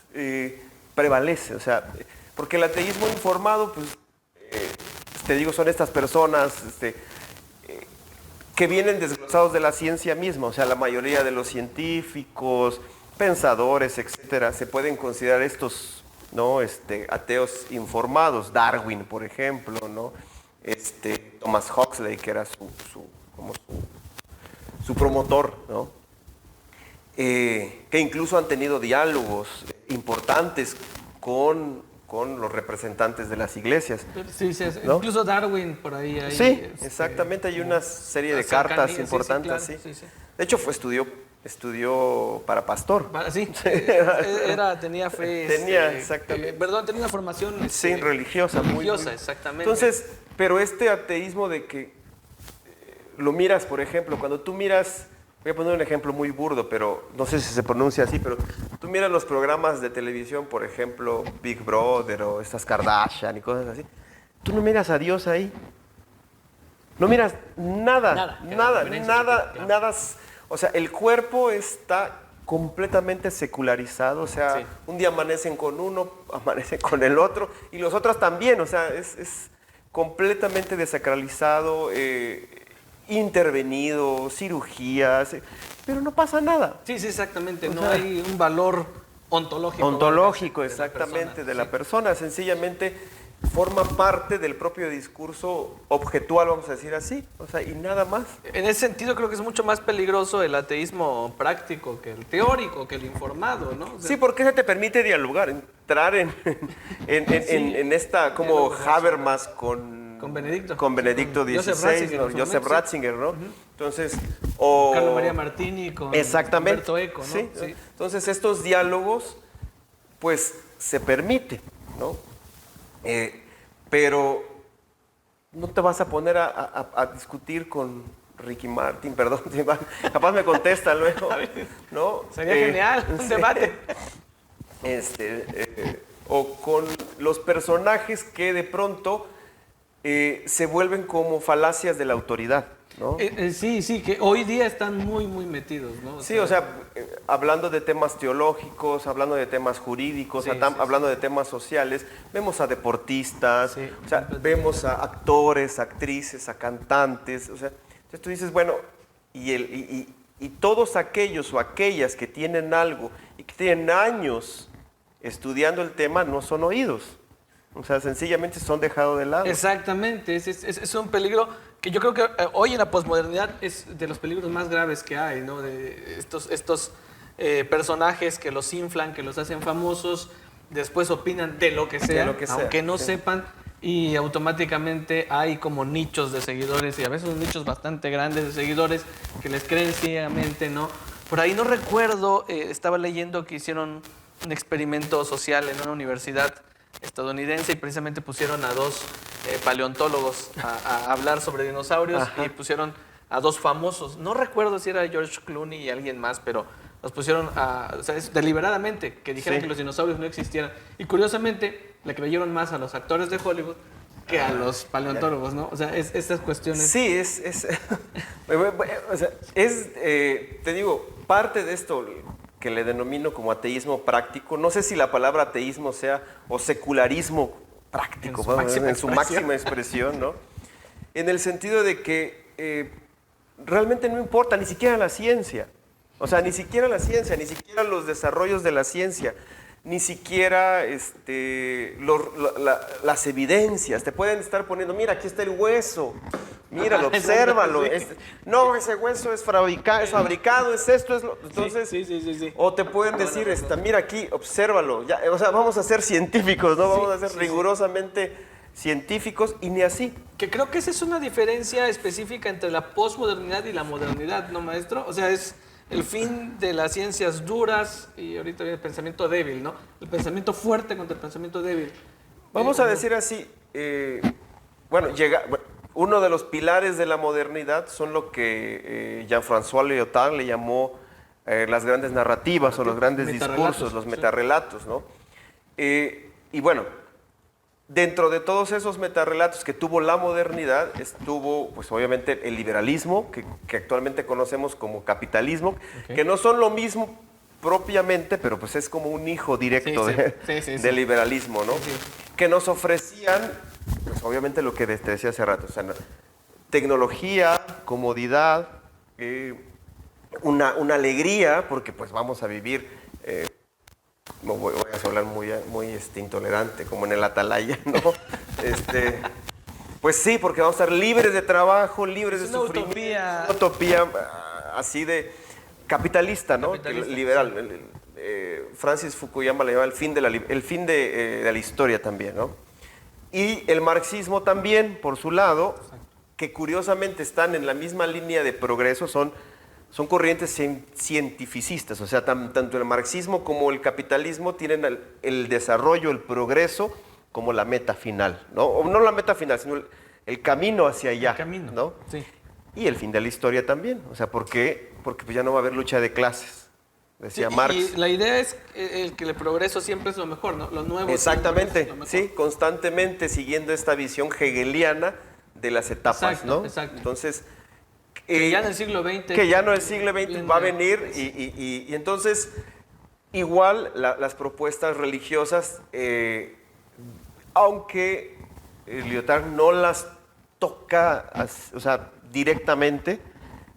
Speaker 1: prevalece, o sea, porque el ateísmo informado, pues, te digo, son estas personas que vienen desglosados de la ciencia misma, o sea, la mayoría de los científicos, pensadores, etcétera, se pueden considerar estos, ¿no? Ateos informados. Darwin, por ejemplo, ¿no? Thomas Huxley, que era su promotor, ¿no? Que incluso han tenido diálogos importantes con los representantes de las iglesias.
Speaker 2: Sí, ¿no? Incluso Darwin por ahí.
Speaker 1: Sí, exactamente, hay una serie de cartas importantes. Sí. De hecho, estudió para pastor.
Speaker 2: Sí, tenía fe.
Speaker 1: Exactamente.
Speaker 2: Tenía una formación
Speaker 1: religiosa.
Speaker 2: Religiosa, exactamente.
Speaker 1: Entonces, pero este ateísmo de que lo miras, por ejemplo, cuando tú miras, voy a poner un ejemplo muy burdo, pero no sé si se pronuncia así, pero tú miras los programas de televisión, por ejemplo, Big Brother o estas Kardashian y cosas así, tú no miras a Dios ahí. No miras nada. O sea, el cuerpo está completamente secularizado, o sea, un día amanecen con uno, amanecen con el otro, y los otros también, o sea, es completamente desacralizado, intervenido, cirugías, pero no pasa nada.
Speaker 2: Sí, sí, exactamente.
Speaker 1: O
Speaker 2: No
Speaker 1: sea,
Speaker 2: hay un valor ontológico.
Speaker 1: Ontológico,
Speaker 2: de la
Speaker 1: exactamente,
Speaker 2: persona,
Speaker 1: de la
Speaker 2: sí.
Speaker 1: persona. Sencillamente forma parte del propio discurso objetual, vamos a decir así. O sea, y nada más.
Speaker 2: En ese sentido creo que es mucho más peligroso el ateísmo práctico que el teórico, que el informado, ¿no? O sea,
Speaker 1: Sí, porque eso te permite dialogar, entrar en esta, como
Speaker 2: diálogo
Speaker 1: Habermas
Speaker 2: con Benedicto.
Speaker 1: con Benedicto
Speaker 2: Con Joseph
Speaker 1: XVI,
Speaker 2: Ratzinger,
Speaker 1: ¿no?
Speaker 2: en su
Speaker 1: Joseph
Speaker 2: momento, sí.
Speaker 1: Ratzinger, ¿no? Entonces, o...
Speaker 2: Carlos María Martini con
Speaker 1: Exactamente.
Speaker 2: Humberto Eco, ¿no?
Speaker 1: Sí.
Speaker 2: Sí.
Speaker 1: Entonces, estos diálogos, pues, se permiten, ¿no? Pero no te vas a poner a discutir con Ricky Martin, perdón, capaz me contesta luego, ¿no?
Speaker 2: Sería genial, un
Speaker 1: sí.
Speaker 2: debate.
Speaker 1: O con los personajes que de pronto se vuelven como falacias de la autoridad, ¿no?
Speaker 2: Sí, sí, que hoy día están muy, muy metidos, ¿no?
Speaker 1: Sí, o sea, hablando de temas teológicos, hablando de temas jurídicos,
Speaker 2: Sí,
Speaker 1: hablando de temas sociales, vemos a deportistas,
Speaker 2: Sí,
Speaker 1: o sea,
Speaker 2: completamente.
Speaker 1: vemos a actores, actrices, a cantantes, o sea, entonces tú dices, bueno, y todos aquellos o aquellas que tienen algo y que tienen años estudiando el tema no son oídos, o sea, sencillamente son dejados de lado.
Speaker 2: Exactamente, es un peligro que yo creo que hoy en la posmodernidad es de los peligros más graves que hay, ¿no? De estos personajes que los inflan, que los hacen famosos, después opinan de lo que sea,
Speaker 1: lo que sea,
Speaker 2: aunque no
Speaker 1: sí.
Speaker 2: sepan, y automáticamente hay como nichos de seguidores, y a veces nichos bastante grandes de seguidores que les creen ciegamente, ¿no? Por ahí no recuerdo, estaba leyendo que hicieron un experimento social en una universidad estadounidense y precisamente pusieron a dos paleontólogos a hablar sobre dinosaurios.
Speaker 1: Ajá.
Speaker 2: Y pusieron a dos famosos. No recuerdo si era George Clooney y alguien más, pero los pusieron o sea, deliberadamente que dijeran
Speaker 1: Sí.
Speaker 2: que los dinosaurios no existieran. Y curiosamente le creyeron más a los actores de Hollywood que a los paleontólogos, ¿no? O sea, estas cuestiones.
Speaker 1: Sí, o sea, te digo, parte de esto que le denomino como ateísmo práctico, no sé si la palabra ateísmo sea, o secularismo práctico,
Speaker 2: En su máxima
Speaker 1: en su
Speaker 2: expresión.
Speaker 1: máxima expresión, ¿no? En el sentido de que realmente no importa ni siquiera la ciencia, o sea, ni siquiera la ciencia, ni siquiera los desarrollos de la ciencia, ni siquiera las evidencias. Te pueden estar poniendo, mira, aquí está el hueso, míralo, obsérvalo.
Speaker 2: Sí.
Speaker 1: No, ese hueso es fabricado, es esto, es lo... Entonces,
Speaker 2: Sí.
Speaker 1: o te pueden decir, mira aquí, obsérvalo. Ya, o sea, vamos a ser científicos, ¿no? Vamos a ser rigurosamente científicos y ni así.
Speaker 2: Que creo que esa es una diferencia específica entre la posmodernidad y la modernidad, ¿no, maestro? O sea, es el fin de las ciencias duras y ahorita viene el pensamiento débil, ¿no? El pensamiento fuerte contra el pensamiento débil.
Speaker 1: Vamos a decir así, bueno, uno de los pilares de la modernidad son lo que Jean-François Lyotard le llamó las grandes narrativas o los grandes
Speaker 2: Metarrelatos,
Speaker 1: discursos, los
Speaker 2: sí.
Speaker 1: metarrelatos, ¿no? Y bueno, dentro de todos esos metarrelatos que tuvo la modernidad, estuvo, pues obviamente, el liberalismo, que actualmente conocemos como capitalismo,
Speaker 2: Ok.
Speaker 1: que no son lo mismo propiamente, pero pues es como un hijo directo
Speaker 2: Sí.
Speaker 1: del liberalismo, ¿no?
Speaker 2: Sí.
Speaker 1: Que nos ofrecían, pues obviamente lo que te decía hace rato, o sea, tecnología, comodidad, una alegría, porque pues vamos a vivir, no voy a hablar muy intolerante, como en el Atalaya, ¿no? Pues sí, porque vamos a estar libres de trabajo, libres de
Speaker 2: una
Speaker 1: sufrimiento.
Speaker 2: utopía.
Speaker 1: Una utopía así de capitalista, ¿no?
Speaker 2: Capitalista,
Speaker 1: Liberal. Francis Fukuyama le llama el fin de la historia también, ¿no? Y el marxismo también, por su lado, que curiosamente están en la misma línea de progreso, son corrientes cientificistas, o sea, tanto el marxismo como el capitalismo tienen el desarrollo, el progreso, como la meta final, ¿no? O no la meta final, sino el camino hacia allá,
Speaker 2: El camino,
Speaker 1: ¿no?
Speaker 2: sí.
Speaker 1: Y el fin de la historia también, o sea, ¿por qué? Porque pues ya no va a haber lucha de clases, decía
Speaker 2: Sí,
Speaker 1: Marx.
Speaker 2: y la idea es que el progreso siempre es lo mejor, ¿no? Lo nuevo
Speaker 1: Exactamente,
Speaker 2: siempre es lo mejor.
Speaker 1: sí, constantemente siguiendo esta visión hegeliana de las etapas,
Speaker 2: Exacto,
Speaker 1: ¿no?
Speaker 2: exacto.
Speaker 1: Entonces,
Speaker 2: Que ya en el siglo XX.
Speaker 1: que ya no el siglo XX
Speaker 2: viene,
Speaker 1: va a venir
Speaker 2: pues,
Speaker 1: y entonces igual las propuestas religiosas, aunque Lyotard no las toca, o sea, directamente,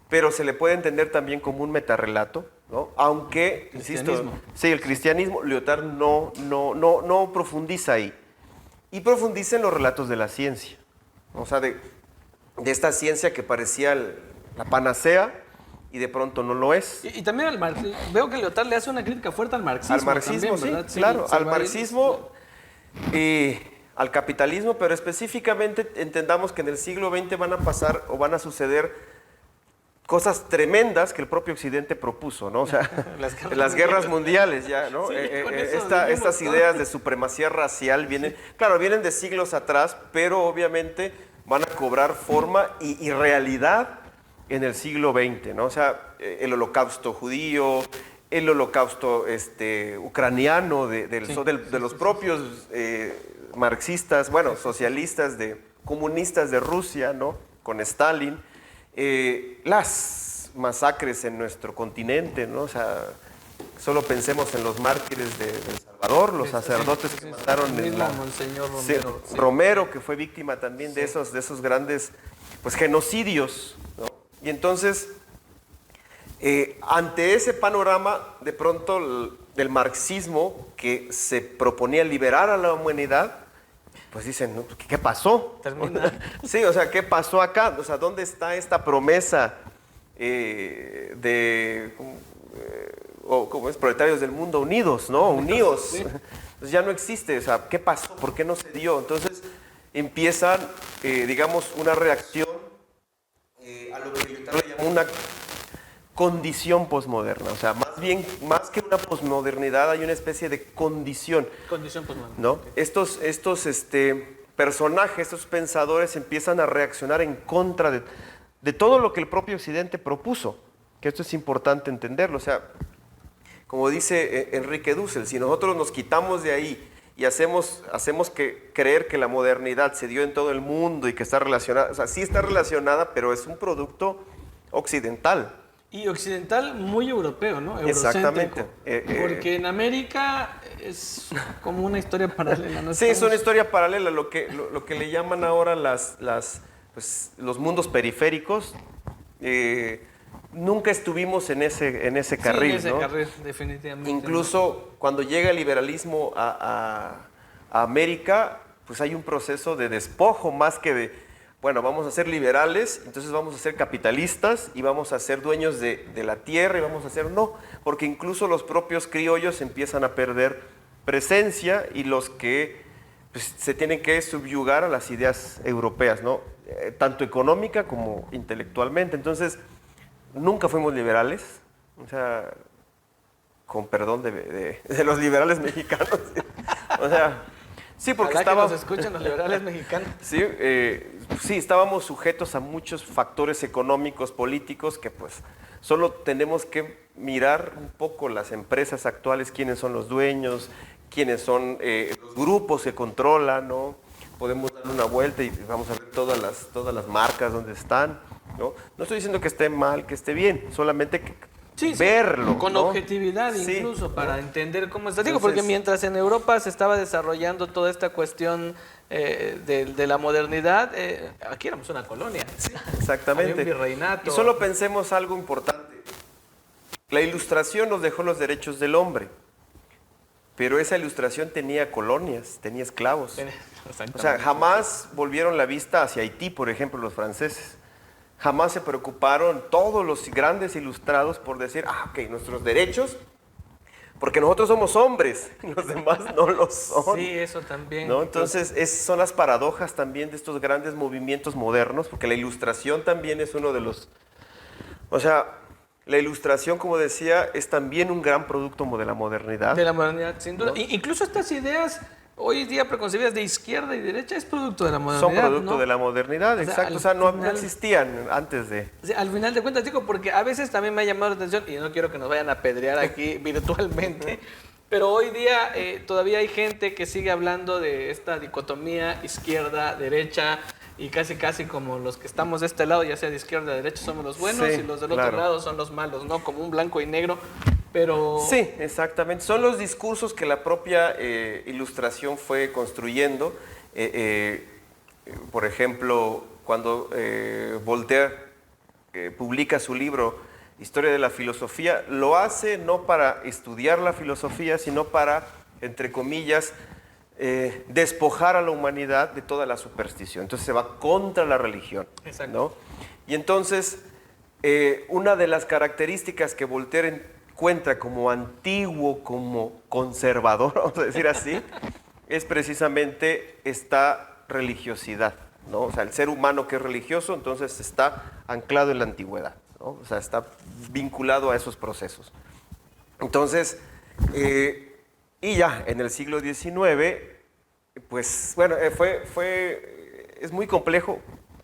Speaker 1: pero se le puede entender también como un metarrelato, ¿no? Aunque, insisto, sí, el cristianismo, Lyotard no profundiza ahí. Y profundiza en los relatos de la ciencia, o sea, de esta ciencia que parecía la panacea y de pronto no lo es.
Speaker 2: Y también veo que Lyotard le hace una crítica fuerte al marxismo.
Speaker 1: Al marxismo,
Speaker 2: también, ¿verdad?
Speaker 1: sí, claro, al marxismo y al capitalismo, pero específicamente entendamos que en el siglo XX van a pasar o van a suceder cosas tremendas que el propio Occidente propuso, ¿no? O sea, las guerras mundiales ya, ¿no?
Speaker 2: Sí,
Speaker 1: Estas ideas de supremacía racial vienen de siglos atrás, pero obviamente van a cobrar forma y realidad en el siglo XX, ¿no? O sea, el holocausto judío, el holocausto ucraniano de los propios marxistas, bueno, socialistas, comunistas de Rusia, ¿no? Con Stalin. Las masacres en nuestro continente, ¿no? O sea, solo pensemos en los mártires de El Salvador, los sacerdotes que mataron
Speaker 2: Monseñor Romero.
Speaker 1: Sí, Romero, que fue víctima también de esos grandes, pues, genocidios, ¿no? Y entonces, ante ese panorama, de pronto el marxismo, que se proponía liberar a la humanidad, pues dicen, ¿no? ¿Qué pasó?
Speaker 2: Termina.
Speaker 1: Sí, o sea, ¿qué pasó acá? O sea, ¿dónde está esta promesa ¿cómo es? Proletarios del mundo unidos, ¿no? Unidos.
Speaker 2: Sí.
Speaker 1: Entonces ya no existe, o sea, ¿qué pasó? ¿Por qué no se dio? Entonces empiezan, digamos, una reacción a lo que yo llamo una condición posmoderna, o sea, más que una posmodernidad, hay una especie de condición.
Speaker 2: Condición posmoderna.
Speaker 1: ¿No?
Speaker 2: Okay.
Speaker 1: Estos personajes, estos pensadores empiezan a reaccionar en contra de todo lo que el propio Occidente propuso, que esto es importante entenderlo. O sea, como dice Enrique Dussel, si nosotros nos quitamos de ahí y hacemos creer que la modernidad se dio en todo el mundo y que está relacionada, o sea, sí está relacionada, pero es un producto occidental.
Speaker 2: Y occidental muy europeo, ¿no?
Speaker 1: Exactamente.
Speaker 2: Porque en América es como una historia paralela, ¿no?
Speaker 1: Sí, es una historia paralela, lo que le llaman ahora pues, los mundos periféricos. Nunca estuvimos en ese carril,
Speaker 2: sí, en ese
Speaker 1: ¿no?
Speaker 2: carril, definitivamente.
Speaker 1: Incluso cuando llega el liberalismo a América, pues hay un proceso de despojo más que de, bueno, vamos a ser liberales, entonces vamos a ser capitalistas y vamos a ser dueños de la tierra y vamos a ser, no, porque incluso los propios criollos empiezan a perder presencia y los que pues, se tienen que subyugar a las ideas europeas, ¿no? Tanto económica como intelectualmente. Entonces, nunca fuimos liberales, o sea, con perdón de los liberales mexicanos, o sea, sí, porque
Speaker 2: nos escuchan los liberales mexicanos.
Speaker 1: Sí, sí, estábamos sujetos a muchos factores económicos, políticos, que pues solo tenemos que mirar un poco las empresas actuales, quiénes son los dueños, quiénes son los grupos que controlan, ¿no? Podemos dar una vuelta y vamos a ver todas las marcas donde están, ¿no? No estoy diciendo que esté mal, que esté bien, solamente que verlo.
Speaker 2: Con
Speaker 1: ¿no?
Speaker 2: objetividad incluso,
Speaker 1: sí,
Speaker 2: para entender cómo está.
Speaker 1: Entonces,
Speaker 2: Digo, porque mientras en Europa se estaba desarrollando toda esta cuestión de la modernidad, aquí éramos una colonia.
Speaker 1: Sí, exactamente.
Speaker 2: Había un virreinato.
Speaker 1: Y solo pensemos algo importante. La Ilustración nos dejó los derechos del hombre, pero esa Ilustración tenía colonias, tenía esclavos. O sea, jamás volvieron la vista hacia Haití, por ejemplo, los franceses. Jamás se preocuparon todos los grandes ilustrados por decir, ok, nuestros derechos, porque nosotros somos hombres, los demás no lo son.
Speaker 2: Sí, eso también.
Speaker 1: ¿No? Entonces, son las paradojas también de estos grandes movimientos modernos, porque la Ilustración también es uno de los... O sea, la Ilustración, como decía, es también un gran producto de la modernidad.
Speaker 2: De la modernidad, sin duda.
Speaker 1: ¿No?
Speaker 2: Incluso estas ideas hoy día preconcebidas de izquierda y derecha es producto de la modernidad.
Speaker 1: Son producto
Speaker 2: ¿no?
Speaker 1: de la modernidad, exacto. O sea, no existían antes de...
Speaker 2: O sea, al final de cuentas, digo, porque a veces también me ha llamado la atención, y no quiero que nos vayan a apedrear aquí virtualmente, pero hoy día todavía hay gente que sigue hablando de esta dicotomía izquierda-derecha, y casi como los que estamos de este lado, ya sea de izquierda o de derecha, somos los buenos, y los del otro lado son los malos, ¿no? Como un blanco y negro. Pero...
Speaker 1: Sí, exactamente. Son los discursos que la propia Ilustración fue construyendo. Por ejemplo, cuando Voltaire publica su libro Historia de la Filosofía, lo hace no para estudiar la filosofía, sino para, entre comillas, despojar a la humanidad de toda la superstición. Entonces se va contra la religión.
Speaker 2: Exacto.
Speaker 1: ¿No? Y entonces, una de las características que Voltaire encuentra como antiguo, como conservador, vamos a decir así, es precisamente esta religiosidad, ¿no? O sea, el ser humano que es religioso, entonces está anclado en la antigüedad, ¿no? O sea, está vinculado a esos procesos. Entonces, y ya en el siglo XIX, pues bueno, es muy complejo,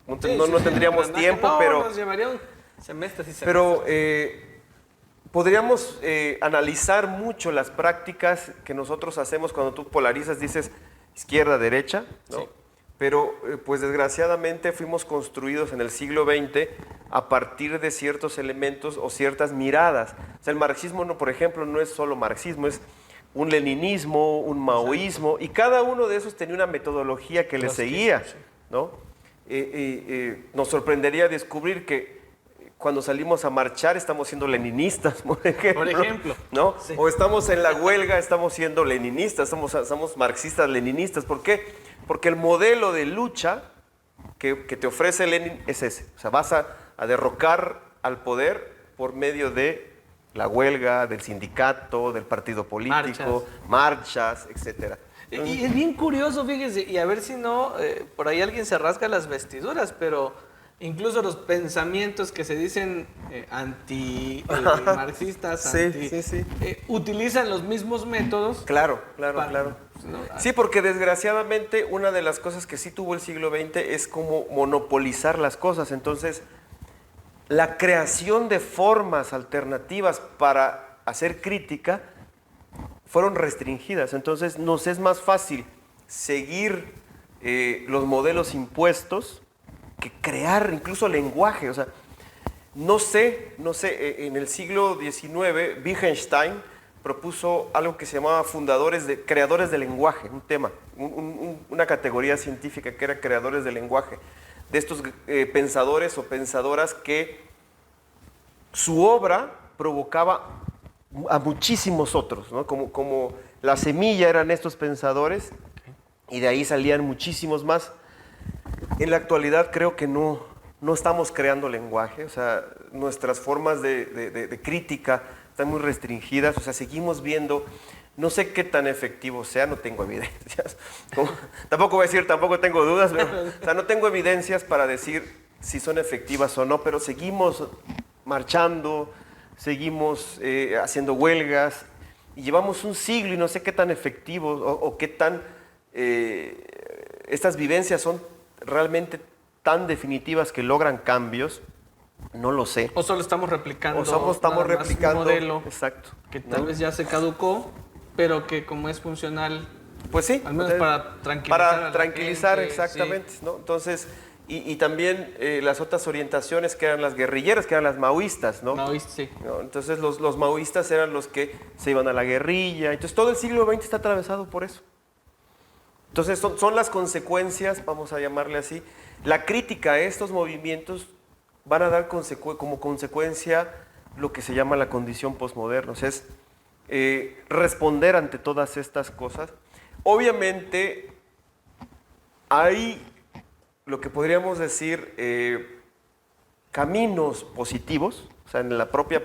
Speaker 1: no tendríamos tiempo,
Speaker 2: no,
Speaker 1: pero...
Speaker 2: nos llevaría un semestre, sí,
Speaker 1: Pero podríamos analizar mucho las prácticas que nosotros hacemos cuando tú polarizas, dices izquierda, derecha, ¿no?
Speaker 2: Sí.
Speaker 1: Pero pues desgraciadamente fuimos construidos en el siglo XX a partir de ciertos elementos o ciertas miradas. O sea, el marxismo, no, por ejemplo, no es solo marxismo, es un leninismo, un maoísmo, y cada uno de esos tenía una metodología que le seguía, ¿no? Nos sorprendería descubrir que cuando salimos a marchar estamos siendo leninistas, por ejemplo. ¿No?
Speaker 2: Sí.
Speaker 1: O estamos en la huelga, estamos siendo leninistas, somos marxistas leninistas. ¿Por qué? Porque el modelo de lucha que te ofrece Lenin es ese. O sea, vas a derrocar al poder por medio de la huelga, del sindicato, del partido político, marchas, etcétera.
Speaker 2: Y es bien curioso, fíjese, y a ver si no, por ahí alguien se rasga las vestiduras, pero incluso los pensamientos que se dicen anti-marxistas,
Speaker 1: Sí.
Speaker 2: utilizan los mismos métodos.
Speaker 1: Claro.
Speaker 2: ¿No?
Speaker 1: Sí, porque desgraciadamente una de las cosas que sí tuvo el siglo XX es como monopolizar las cosas. Entonces, la creación de formas alternativas para hacer crítica fueron restringidas. Entonces, nos es más fácil seguir los modelos impuestos que crear incluso lenguaje. O sea, no sé, en el siglo XIX, Wittgenstein propuso algo que se llamaba creadores de lenguaje, un tema, una categoría científica que era creadores de lenguaje, de estos pensadores o pensadoras que su obra provocaba a muchísimos otros, ¿no? Como la semilla eran estos pensadores y de ahí salían muchísimos más. En la actualidad creo que no estamos creando lenguaje, o sea, nuestras formas de crítica están muy restringidas, o sea, seguimos viendo, no sé qué tan efectivo sea, no tengo evidencias, tampoco voy a decir, tampoco tengo dudas, pero, o sea, no tengo evidencias para decir si son efectivas o no, pero seguimos marchando, seguimos haciendo huelgas, y llevamos un siglo y no sé qué tan efectivos o qué tan estas vivencias son realmente tan definitivas que logran cambios. No lo sé.
Speaker 2: O solo estamos replicando,
Speaker 1: estamos
Speaker 2: nada más
Speaker 1: replicando
Speaker 2: un modelo,
Speaker 1: exacto,
Speaker 2: que tal vez ya se caducó, pero que como es funcional,
Speaker 1: pues sí,
Speaker 2: al menos para tranquilizar a la
Speaker 1: tranquilizar,
Speaker 2: gente,
Speaker 1: exactamente,
Speaker 2: sí.
Speaker 1: ¿no? Entonces, y también las otras orientaciones que eran las guerrilleras, que eran las maoístas, ¿no?
Speaker 2: Sí.
Speaker 1: ¿No? Entonces los maoístas eran los que se iban a la guerrilla. Entonces todo el siglo XX está atravesado por eso. Entonces son las consecuencias, vamos a llamarle así. La crítica a estos movimientos van a dar como consecuencia lo que se llama la condición posmoderna. O sea, es responder ante todas estas cosas. Obviamente hay lo que podríamos decir caminos positivos, o sea, en la propia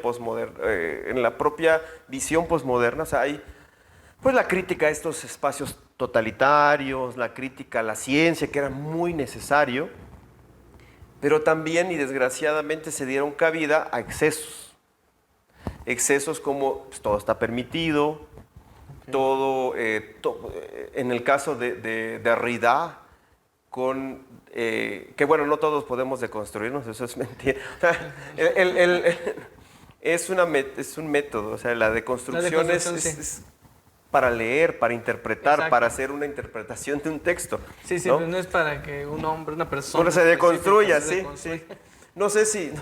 Speaker 1: en la propia visión posmoderna. O sea, hay pues la crítica a estos espacios totalitarios, la crítica a la ciencia, que era muy necesario, pero también y desgraciadamente se dieron cabida a excesos. Excesos como pues, todo está permitido, todo, en el caso de Derrida, que bueno, no todos podemos deconstruirnos, eso es mentira. Es un método, o sea, la deconstrucción es para leer, para interpretar,
Speaker 2: exacto,
Speaker 1: para hacer una interpretación de un texto.
Speaker 2: Sí,
Speaker 1: ¿no?
Speaker 2: pero no es para que un hombre, una persona...
Speaker 1: Uno se deconstruya,
Speaker 2: se
Speaker 1: sí. No sé si,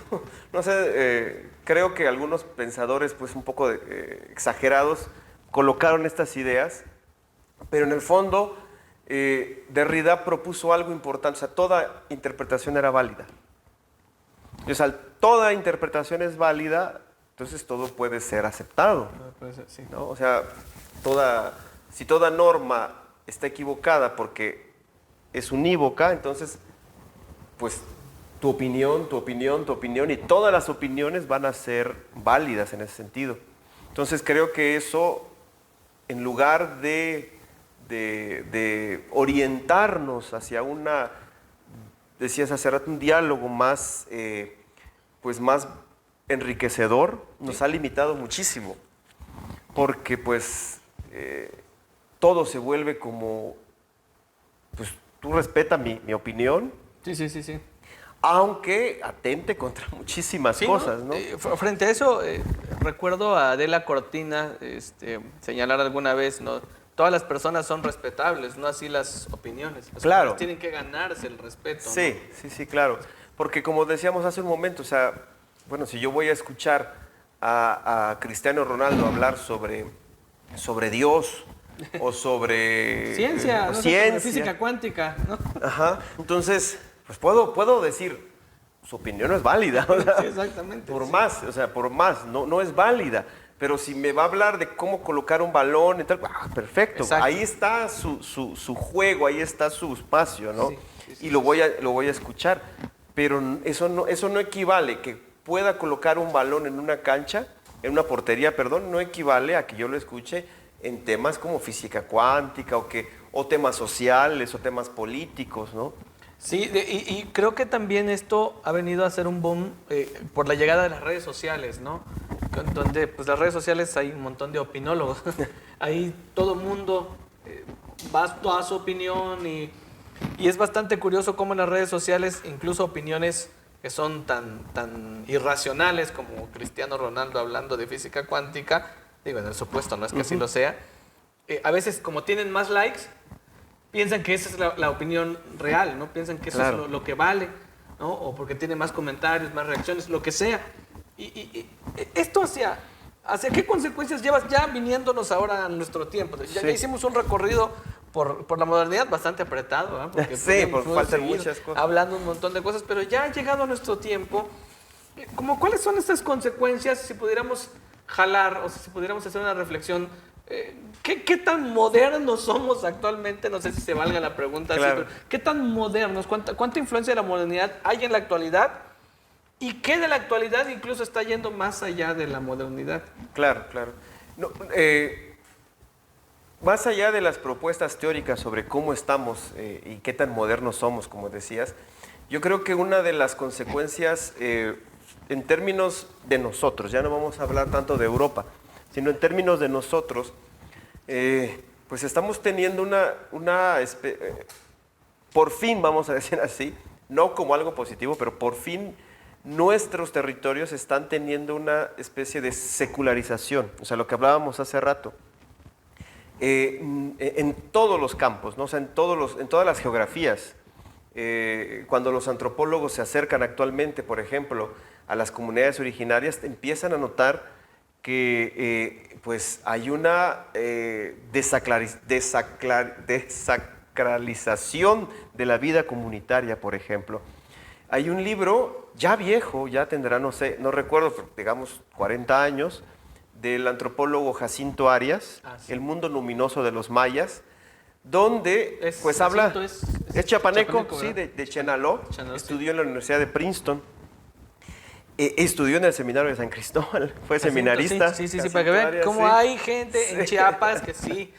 Speaker 1: no sé, creo que algunos pensadores, pues un poco exagerados, colocaron estas ideas, pero en el fondo Derrida propuso algo importante, o sea, toda interpretación era válida. O sea, toda interpretación es válida, entonces todo puede ser aceptado,
Speaker 2: Puede ser, sí.
Speaker 1: ¿no? O sea, si toda norma está equivocada porque es unívoca, entonces, pues tu opinión, y todas las opiniones van a ser válidas en ese sentido. Entonces creo que eso, en lugar de orientarnos hacia decías hace rato, un diálogo más, pues más enriquecedor, nos ha limitado muchísimo, porque pues todo se vuelve como, pues tú respeta mi opinión,
Speaker 2: Sí.
Speaker 1: aunque atente contra muchísimas
Speaker 2: Sí,
Speaker 1: cosas, ¿no?
Speaker 2: Frente a eso, recuerdo a Adela Cortina señalar alguna vez, ¿no? Todas las personas son respetables, no así las opiniones. Las
Speaker 1: Claro.
Speaker 2: opiniones tienen que ganarse el respeto, ¿no?
Speaker 1: Sí, claro. Porque como decíamos hace un momento, o sea, bueno, si yo voy a escuchar a Cristiano Ronaldo hablar sobre Dios o sobre
Speaker 2: Ciencia, no sé,
Speaker 1: ciencia,
Speaker 2: física cuántica, ¿no?
Speaker 1: ajá, entonces, pues puedo decir, su opinión no es válida. O sea,
Speaker 2: Sí, exactamente.
Speaker 1: por
Speaker 2: sí.
Speaker 1: más, o sea, por más, no es válida. Pero si me va a hablar de cómo colocar un balón y tal, perfecto.
Speaker 2: Exacto.
Speaker 1: Ahí está su juego, ahí está su espacio, ¿no?
Speaker 2: Sí,
Speaker 1: Y lo voy a escuchar. Pero eso no equivale que pueda colocar un balón en una cancha, en una portería, perdón, no equivale a que yo lo escuche en temas como física cuántica o temas sociales o temas políticos, ¿no?
Speaker 2: Sí, y creo que también esto ha venido a ser un boom por la llegada de las redes sociales, ¿no? Donde pues las redes sociales hay un montón de opinólogos. Ahí todo el mundo da su opinión y es bastante curioso cómo en las redes sociales incluso opiniones que son tan irracionales como Cristiano Ronaldo hablando de física cuántica, digo, en el supuesto no es que así lo sea, a veces como tienen más likes, piensan que esa es la opinión real, ¿no? Piensan que eso
Speaker 1: Claro.
Speaker 2: es lo que vale, ¿no? O porque tiene más comentarios, más reacciones, lo que sea. Y esto hacia qué consecuencias llevas ya viniéndonos ahora a nuestro tiempo. Ya hicimos un recorrido por la modernidad bastante apretado, ¿eh? Porque
Speaker 1: Sí,
Speaker 2: podemos
Speaker 1: faltan
Speaker 2: seguir
Speaker 1: muchas cosas.
Speaker 2: hablando un montón de cosas, pero ya ha llegado a nuestro tiempo. Como, ¿cuáles son estas consecuencias si pudiéramos jalar o si pudiéramos hacer una reflexión? ¿Qué tan modernos somos actualmente? No sé si se valga la pregunta
Speaker 1: Claro.
Speaker 2: así, pero ¿qué tan modernos? ¿Cuánta influencia de la modernidad hay en la actualidad? ¿Y qué de la actualidad incluso está yendo más allá de la modernidad?
Speaker 1: Claro. No, más allá de las propuestas teóricas sobre cómo estamos y qué tan modernos somos, como decías, yo creo que una de las consecuencias, en términos de nosotros, ya no vamos a hablar tanto de Europa, sino en términos de nosotros, pues estamos teniendo por fin, vamos a decir así, no como algo positivo, pero por fin nuestros territorios están teniendo una especie de secularización, o sea, lo que hablábamos hace rato. En todos los campos, ¿no? O sea, en todas las geografías. Cuando los antropólogos se acercan actualmente, por ejemplo, a las comunidades originarias, empiezan a notar que pues hay una desacralización de la vida comunitaria, por ejemplo. Hay un libro ya viejo, ya tendrá, no sé, no recuerdo, digamos 40 años, del antropólogo Jacinto Arias,
Speaker 2: Sí.
Speaker 1: El mundo luminoso de los mayas, donde pues habla,
Speaker 2: Jacinto
Speaker 1: es chapaneco, sí,
Speaker 2: ¿verdad?
Speaker 1: de Chenaló,
Speaker 2: Chenaló, sí.
Speaker 1: estudió en la Universidad de Princeton, estudió en el seminario de San Cristóbal, fue
Speaker 2: Jacinto,
Speaker 1: seminarista.
Speaker 2: Sí,
Speaker 1: Jacinto
Speaker 2: para que vean
Speaker 1: Arias,
Speaker 2: cómo
Speaker 1: sí.
Speaker 2: hay gente en
Speaker 1: Sí.
Speaker 2: Chiapas que sí.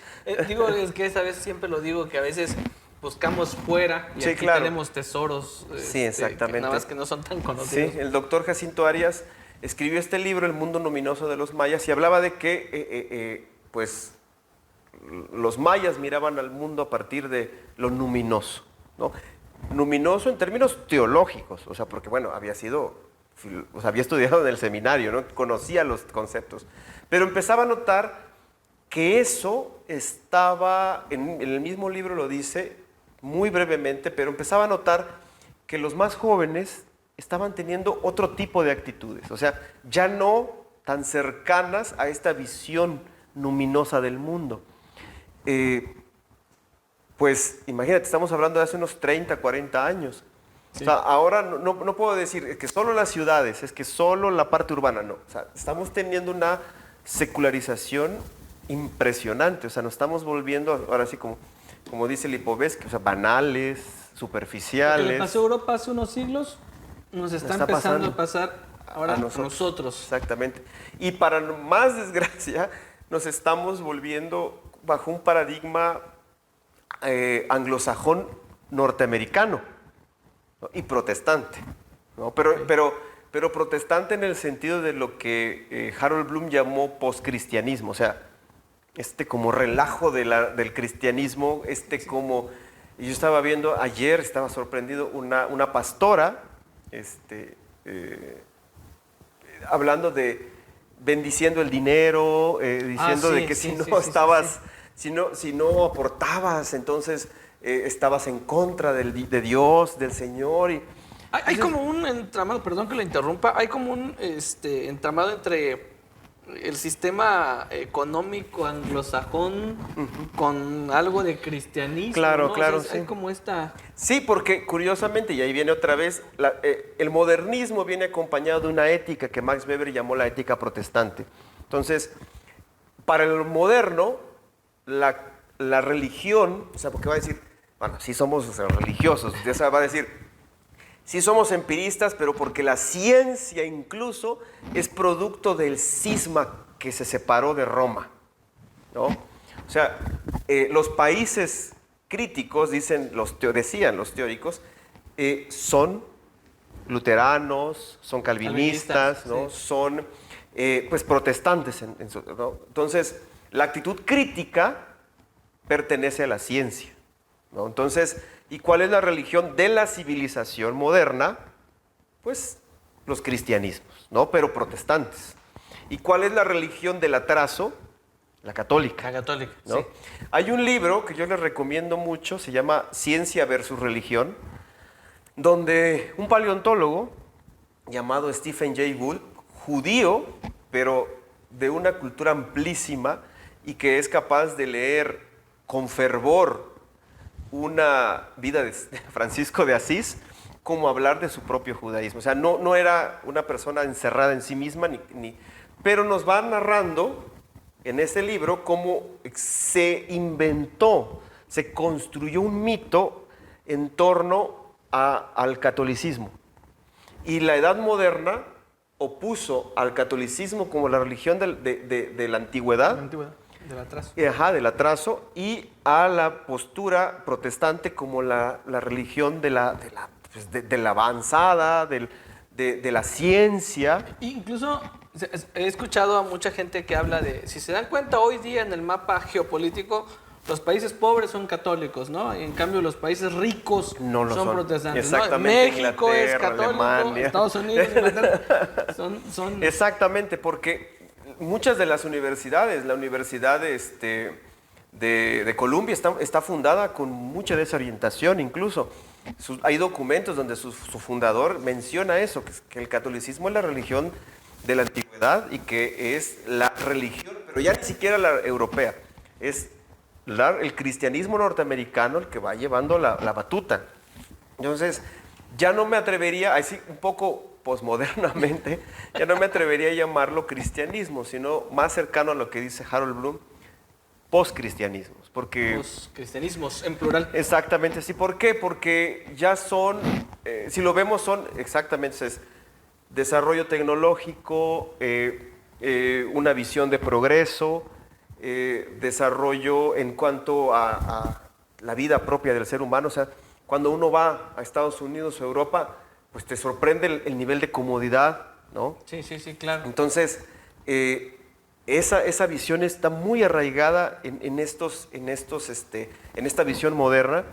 Speaker 2: Digo, es que esa vez siempre lo digo, que a veces buscamos fuera y
Speaker 1: Sí,
Speaker 2: aquí
Speaker 1: claro.
Speaker 2: tenemos tesoros.
Speaker 1: Sí, exactamente.
Speaker 2: Que nada más que no son tan
Speaker 1: Sí,
Speaker 2: conocidos.
Speaker 1: el doctor Jacinto Arias escribió este libro, El mundo luminoso de los mayas, y hablaba de que pues los mayas miraban al mundo a partir de lo luminoso, ¿no? Luminoso en términos teológicos, o sea, porque bueno, había estudiado en el seminario, ¿no? Conocía los conceptos, pero empezaba a notar que eso estaba, en el mismo libro lo dice muy brevemente, pero empezaba a notar que los más jóvenes estaban teniendo otro tipo de actitudes, o sea, ya no tan cercanas a esta visión luminosa del mundo. pues imagínate, estamos hablando de hace unos 30, 40 años.
Speaker 2: Sí.
Speaker 1: O sea, ahora no puedo decir es que solo las ciudades, es que solo la parte urbana, no. O sea, estamos teniendo una secularización impresionante. O sea, nos estamos volviendo, ahora sí, como dice Lipovetsky, o sea, banales,
Speaker 2: Lo que
Speaker 1: superficiales.
Speaker 2: le pasó a Europa hace unos siglos, nos está
Speaker 1: Está
Speaker 2: empezando
Speaker 1: pasando
Speaker 2: a pasar ahora
Speaker 1: a
Speaker 2: a nosotros.
Speaker 1: Exactamente. Y para más desgracia, nos estamos volviendo bajo un paradigma anglosajón norteamericano, ¿no? Y protestante, ¿no? Pero protestante en el sentido de lo que Harold Bloom llamó poscristianismo, o sea, como relajo del cristianismo, como... Y yo estaba viendo, ayer estaba sorprendido, una pastora, hablando de bendiciendo el dinero, diciendo de que si no estabas, si no aportabas, entonces estabas en contra de Dios, del Señor.
Speaker 2: Hay como un entramado, perdón que lo interrumpa, hay como un entramado entre el sistema económico anglosajón con algo de cristianismo.
Speaker 1: Claro,
Speaker 2: ¿no?
Speaker 1: claro,
Speaker 2: O sea,
Speaker 1: sí.
Speaker 2: hay como esta...
Speaker 1: Sí, porque curiosamente, y ahí viene otra vez, el modernismo viene acompañado de una ética que Max Weber llamó la ética protestante. Entonces, para el moderno, la religión, o sea, porque va a decir, bueno, sí somos religiosos, o sea, va a decir, sí somos empiristas, pero porque la ciencia incluso es producto del cisma que se separó de Roma, ¿no? O sea, los países críticos, decían los teóricos, son luteranos, son calvinistas, ¿no?
Speaker 2: Sí.
Speaker 1: Son pues protestantes. ¿No? Entonces, la actitud crítica pertenece a la ciencia, ¿no? Entonces, ¿y cuál es la religión de la civilización moderna? Pues los cristianismos, ¿no? Pero protestantes. ¿Y cuál es la religión del atraso? La católica.
Speaker 2: La católica,
Speaker 1: ¿no?
Speaker 2: sí.
Speaker 1: Hay un libro que yo les recomiendo mucho, se llama Ciencia versus Religión, donde un paleontólogo llamado Stephen Jay Gould, judío, pero de una cultura amplísima y que es capaz de leer con fervor una vida de Francisco de Asís, como hablar de su propio judaísmo. O sea, no era una persona encerrada en sí misma, pero nos va narrando en ese libro cómo se inventó, se construyó un mito en torno al catolicismo. Y la Edad Moderna opuso al catolicismo como la religión de la antigüedad,
Speaker 2: del atraso.
Speaker 1: del atraso, y a la postura protestante como la religión de la avanzada, de la ciencia.
Speaker 2: Incluso he escuchado a mucha gente que habla de, si se dan cuenta hoy día en el mapa geopolítico, los países pobres son católicos, ¿no? Y en cambio los países ricos
Speaker 1: No lo son.
Speaker 2: protestantes.
Speaker 1: Exactamente.
Speaker 2: ¿No? México es
Speaker 1: Inglaterra,
Speaker 2: católico,
Speaker 1: Alemania.
Speaker 2: Estados Unidos, Inglaterra, son...
Speaker 1: Exactamente, porque muchas de las universidades, la Universidad de Columbia está fundada con mucha desorientación incluso. Hay documentos donde su fundador menciona eso, que el catolicismo es la religión de la antigüedad y que es la religión, pero ya ni siquiera la europea, es el cristianismo norteamericano el que va llevando la batuta. Entonces, ya no me atrevería, así un poco posmodernamente, ya no me atrevería a llamarlo cristianismo, sino más cercano a lo que dice Harold Bloom, poscristianismos, porque...
Speaker 2: Poscristianismos, en plural.
Speaker 1: Exactamente, sí. ¿Por qué? Porque ya son, si lo vemos, son exactamente, es desarrollo tecnológico, una visión de progreso, desarrollo en cuanto a la vida propia del ser humano. O sea, cuando uno va a Estados Unidos o Europa, pues te sorprende el nivel de comodidad, ¿no?
Speaker 2: Sí, claro.
Speaker 1: Entonces, esa visión está muy arraigada en esta visión moderna,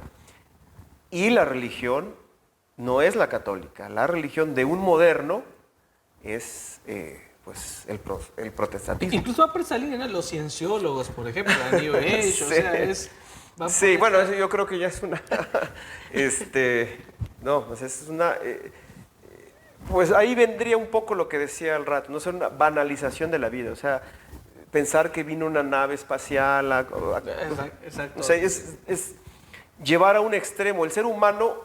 Speaker 1: y la religión no es la católica. La religión de un moderno es pues el protestantismo.
Speaker 2: Incluso va por esa línea, ¿no? Los cienciólogos, por ejemplo, la New Age,
Speaker 1: Sí.
Speaker 2: o sea, es...
Speaker 1: Sí, bueno, eso yo creo que ya es una... no, pues es una... pues ahí vendría un poco lo que decía al rato, no ser una banalización de la vida, o sea, pensar que vino una nave espacial...
Speaker 2: Exacto.
Speaker 1: O sea, llevar a un extremo. El ser humano,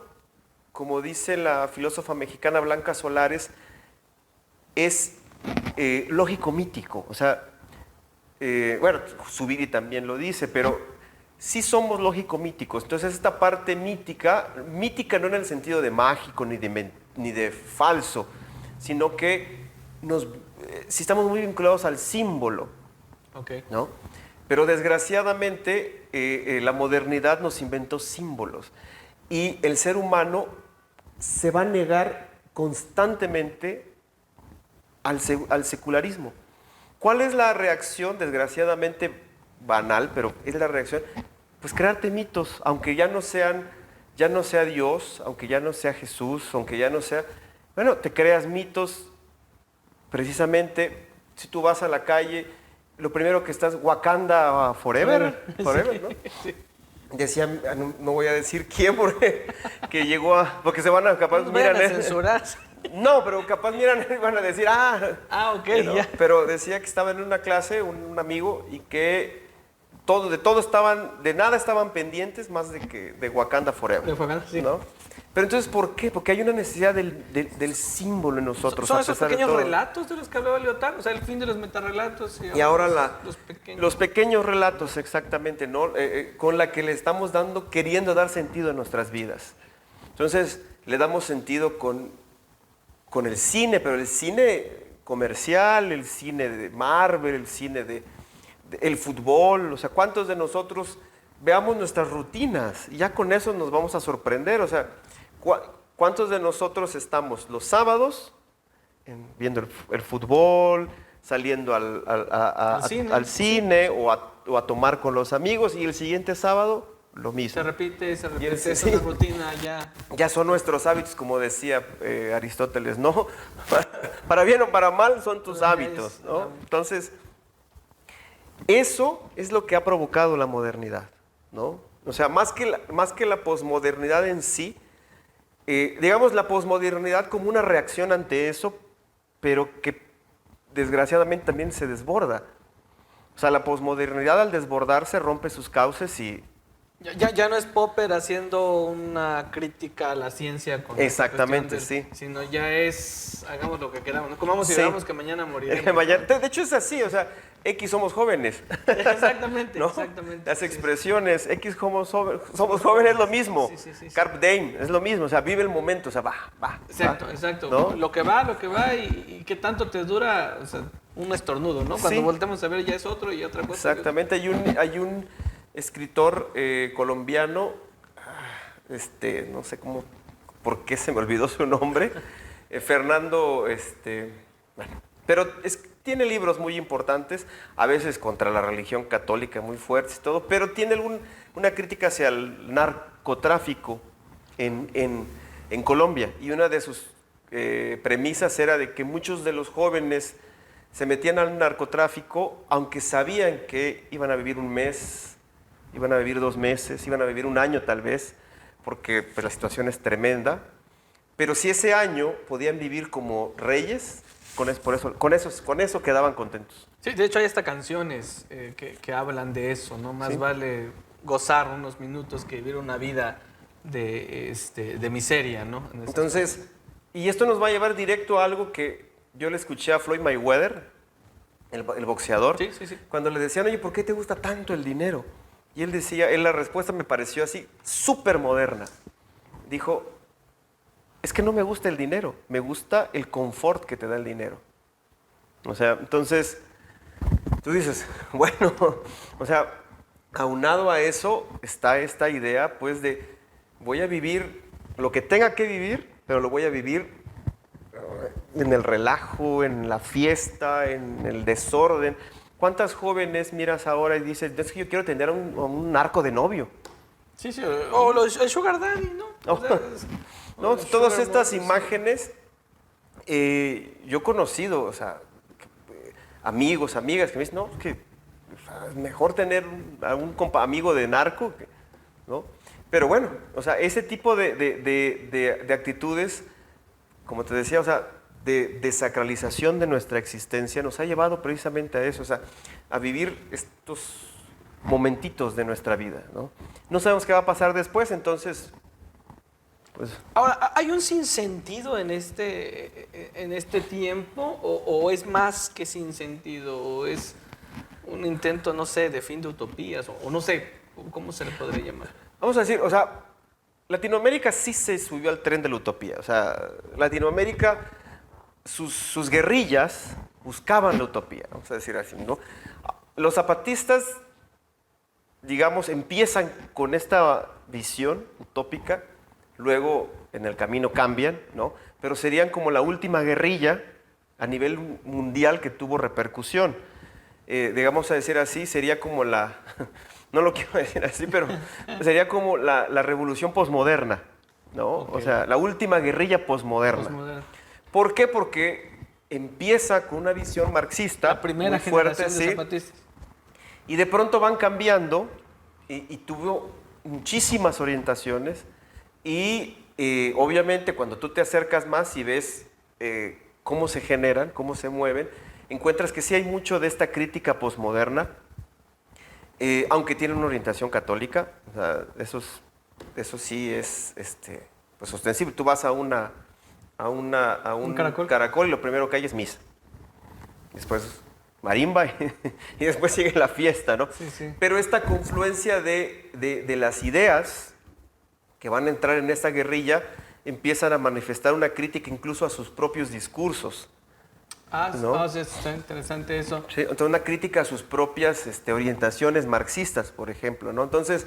Speaker 1: como dice la filósofa mexicana Blanca Solares, es lógico-mítico. O sea, bueno, Zubiri también lo dice, pero sí somos lógico-míticos. Entonces esta parte mítica no en el sentido de mágico ni de falso, sino que si estamos muy vinculados al símbolo,
Speaker 2: Okay.
Speaker 1: ¿no? Pero desgraciadamente la modernidad nos inventó símbolos y el ser humano se va a negar constantemente al secularismo. ¿Cuál es la reacción? Desgraciadamente banal, pero es la reacción. Pues crearte mitos, aunque ya no sea Dios, aunque ya no sea Jesús, aunque ya no sea... Bueno, te creas mitos, precisamente, si tú vas a la calle, lo primero que estás, Wakanda Forever, forever, ¿no?
Speaker 2: Sí.
Speaker 1: Decía, no voy a decir quién, porque llegó a... Porque se van a capaz,
Speaker 2: Nos vayan a
Speaker 1: miran,
Speaker 2: censurar.
Speaker 1: no, pero capaz miran y van a decir,
Speaker 2: Ok,
Speaker 1: ¿no?
Speaker 2: ya.
Speaker 1: Pero decía que estaba en una clase, un amigo, y que de nada estaban pendientes más de Wakanda Forever.
Speaker 2: De Wakanda, sí.
Speaker 1: ¿No? Pero entonces, ¿por qué? Porque hay una necesidad del símbolo en nosotros.
Speaker 2: Son
Speaker 1: a
Speaker 2: esos
Speaker 1: pesar de
Speaker 2: pequeños
Speaker 1: todo.
Speaker 2: relatos de los que hablaba Lyotard, o sea, el fin de los metarrelatos.
Speaker 1: Y ahora
Speaker 2: los pequeños.
Speaker 1: relatos, exactamente, ¿no? Con la que le estamos queriendo dar sentido a nuestras vidas. Entonces, le damos sentido con el cine, pero el cine comercial, el cine de Marvel, el cine el fútbol. O sea, ¿cuántos de nosotros veamos nuestras rutinas? Y ya con eso nos vamos a sorprender. O sea, ¿cuántos de nosotros estamos los sábados viendo el fútbol, saliendo al cine o a tomar con los amigos, y el siguiente sábado lo mismo?
Speaker 2: Se repite,
Speaker 1: Sí.
Speaker 2: es una rutina ya.
Speaker 1: Ya son nuestros hábitos, como decía Aristóteles, ¿no? Para bien o para mal son tus hábitos, ¿no? Entonces, eso es lo que ha provocado la modernidad, ¿no? O sea, más que la posmodernidad en sí, digamos la posmodernidad como una reacción ante eso, pero que desgraciadamente también se desborda. O sea, la posmodernidad al desbordarse rompe sus cauces y...
Speaker 2: Ya no es Popper haciendo una crítica a la ciencia con
Speaker 1: Exactamente,
Speaker 2: esta cuestión
Speaker 1: sí.
Speaker 2: sino ya es, hagamos lo que queramos, ¿no? Comamos y
Speaker 1: Sí.
Speaker 2: bebamos que mañana moriremos.
Speaker 1: De hecho es así, o sea, X somos jóvenes.
Speaker 2: Exactamente,
Speaker 1: ¿No?
Speaker 2: exactamente.
Speaker 1: Las
Speaker 2: sí.
Speaker 1: expresiones, X somos jóvenes es lo mismo.
Speaker 2: Sí.
Speaker 1: Carpe diem es lo mismo, o sea, vive el momento, o sea, va.
Speaker 2: Exacto.
Speaker 1: ¿No?
Speaker 2: Lo que va y qué tanto te dura, o sea, un estornudo, ¿no? Cuando
Speaker 1: Sí.
Speaker 2: voltemos a ver ya es otro y otra cosa.
Speaker 1: Exactamente, hay un escritor colombiano, no sé por qué se me olvidó su nombre, Fernando, bueno, pero tiene libros muy importantes, a veces contra la religión católica muy fuertes y todo, pero tiene una crítica hacia el narcotráfico en Colombia, y una de sus premisas era de que muchos de los jóvenes se metían al narcotráfico aunque sabían que iban a vivir un mes, iban a vivir 2 meses, iban a vivir un año tal vez, porque pues, la situación es tremenda, pero si ese año podían vivir como reyes, con eso quedaban contentos.
Speaker 2: Sí, de hecho hay hasta canciones que hablan de eso, ¿no? Más
Speaker 1: Sí.
Speaker 2: vale gozar unos minutos que vivir una vida de miseria, ¿no?
Speaker 1: Entonces, y esto nos va a llevar directo a algo que yo le escuché a Floyd Mayweather, el boxeador,
Speaker 2: Sí.
Speaker 1: cuando le decían, oye, ¿por qué te gusta tanto el dinero? Y él decía, la respuesta me pareció así, súper moderna. Dijo, es que no me gusta el dinero, me gusta el confort que te da el dinero. O sea, entonces, tú dices, bueno, o sea, aunado a eso está esta idea, pues, de voy a vivir lo que tenga que vivir, pero lo voy a vivir en el relajo, en la fiesta, en el desorden. ¿Cuántas jóvenes miras ahora y dices, es que yo quiero tener un narco de novio?
Speaker 2: Sí, o el Sugar Daddy, ¿no? O sea,
Speaker 1: No,
Speaker 2: el
Speaker 1: todas
Speaker 2: Sugar
Speaker 1: estas
Speaker 2: Mommy,
Speaker 1: imágenes, yo he conocido, o sea, amigos, amigas que me dicen, no, es que o sea, es mejor tener a un amigo de narco, ¿no? Pero bueno, o sea, ese tipo de actitudes, como te decía, o sea, de desacralización de nuestra existencia nos ha llevado precisamente a eso, o sea, a vivir momentitos de nuestra vida, ¿no? No sabemos qué va a pasar después, entonces, pues...
Speaker 2: Ahora, ¿hay un sinsentido en este tiempo o es más que sinsentido o es un intento, no sé, de fin de utopías o no sé, ¿cómo se le podría llamar?
Speaker 1: Vamos a decir, o sea, Latinoamérica sí se subió al tren de la utopía. O sea, Latinoamérica, sus guerrillas buscaban la utopía, vamos a decir así, ¿no? Los zapatistas, digamos, empiezan con esta visión utópica, luego en el camino cambian, ¿no? Pero serían como la última guerrilla a nivel mundial que tuvo repercusión. Digamos a decir así, sería como la... No lo quiero decir así, pero sería como la revolución posmoderna, ¿no?
Speaker 2: Ok.
Speaker 1: O sea, la última guerrilla posmoderna.
Speaker 2: Postmoderno.
Speaker 1: ¿Por qué? Porque empieza con una visión marxista
Speaker 2: La primera
Speaker 1: muy fuerte,
Speaker 2: generación de
Speaker 1: sí,
Speaker 2: zapatistas.
Speaker 1: y de pronto van cambiando y tuvo muchísimas orientaciones y obviamente cuando tú te acercas más y ves cómo se generan, cómo se mueven, encuentras que sí hay mucho de esta crítica posmoderna, aunque tiene una orientación católica, o sea, eso sí es pues ostensible. Tú vas a un caracol y lo primero que hay es misa. Después marimba y después sigue la fiesta, ¿no?
Speaker 2: Sí, sí.
Speaker 1: Pero esta confluencia de las ideas que van a entrar en esta guerrilla empiezan a manifestar una crítica incluso a sus propios discursos. ¿No?
Speaker 2: Sí, está interesante eso.
Speaker 1: Sí, entonces una crítica a sus propias orientaciones marxistas, por ejemplo, ¿no? Entonces,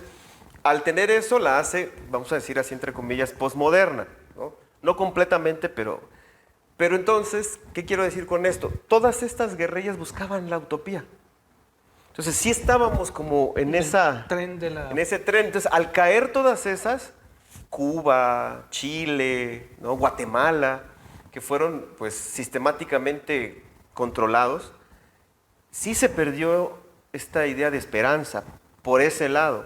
Speaker 1: al tener eso, la hace, vamos a decir así entre comillas, posmoderna, ¿no? No completamente, pero entonces, ¿qué quiero decir con esto? Todas estas guerrillas buscaban la utopía. Entonces, sí estábamos como en ese tren. Entonces, al caer todas esas, Cuba, Chile, ¿no? Guatemala, que fueron pues sistemáticamente controlados, sí se perdió esta idea de esperanza por ese lado,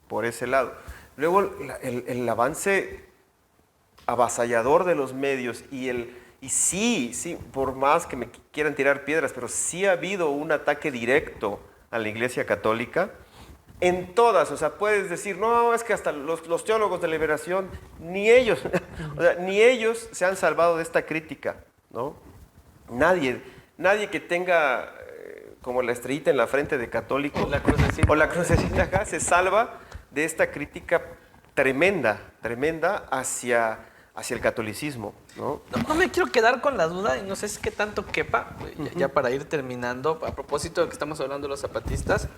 Speaker 1: por ese lado. Luego el avance avasallador de los medios y sí, por más que me quieran tirar piedras, pero sí ha habido un ataque directo a la Iglesia Católica en todas. O sea, puedes decir, no, es que hasta los teólogos de liberación, ni ellos, o sea, ni ellos se han salvado de esta crítica, ¿no? Nadie que tenga como la estrellita en la frente de católico o la crucecita acá se salva de esta crítica tremenda hacia el catolicismo, ¿no?
Speaker 2: No me quiero quedar con la duda y no sé si qué tanto quepa, ya para ir terminando, a propósito de que estamos hablando de los zapatistas,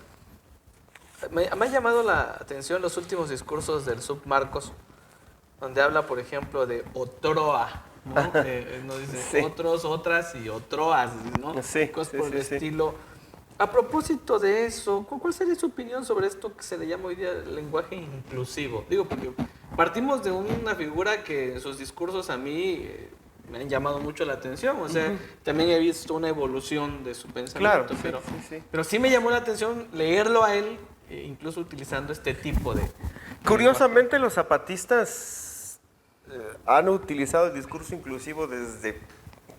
Speaker 2: me ha llamado la atención los últimos discursos del Submarcos, donde habla, por ejemplo, de otroa, ¿no? No dice
Speaker 1: Sí.
Speaker 2: otros, otras y otroas, ¿no?
Speaker 1: Sí,
Speaker 2: Cosas
Speaker 1: sí,
Speaker 2: por
Speaker 1: sí,
Speaker 2: el
Speaker 1: sí.
Speaker 2: estilo. A propósito de eso, ¿cuál sería su opinión sobre esto que se le llama hoy día lenguaje inclusivo? Digo, porque partimos de una figura que en sus discursos a mí me han llamado mucho la atención. O sea, también he visto una evolución de su pensamiento,
Speaker 1: Claro, sí.
Speaker 2: pero sí me llamó la atención leerlo a él, incluso utilizando este tipo de...
Speaker 1: Curiosamente, los zapatistas han utilizado el discurso inclusivo desde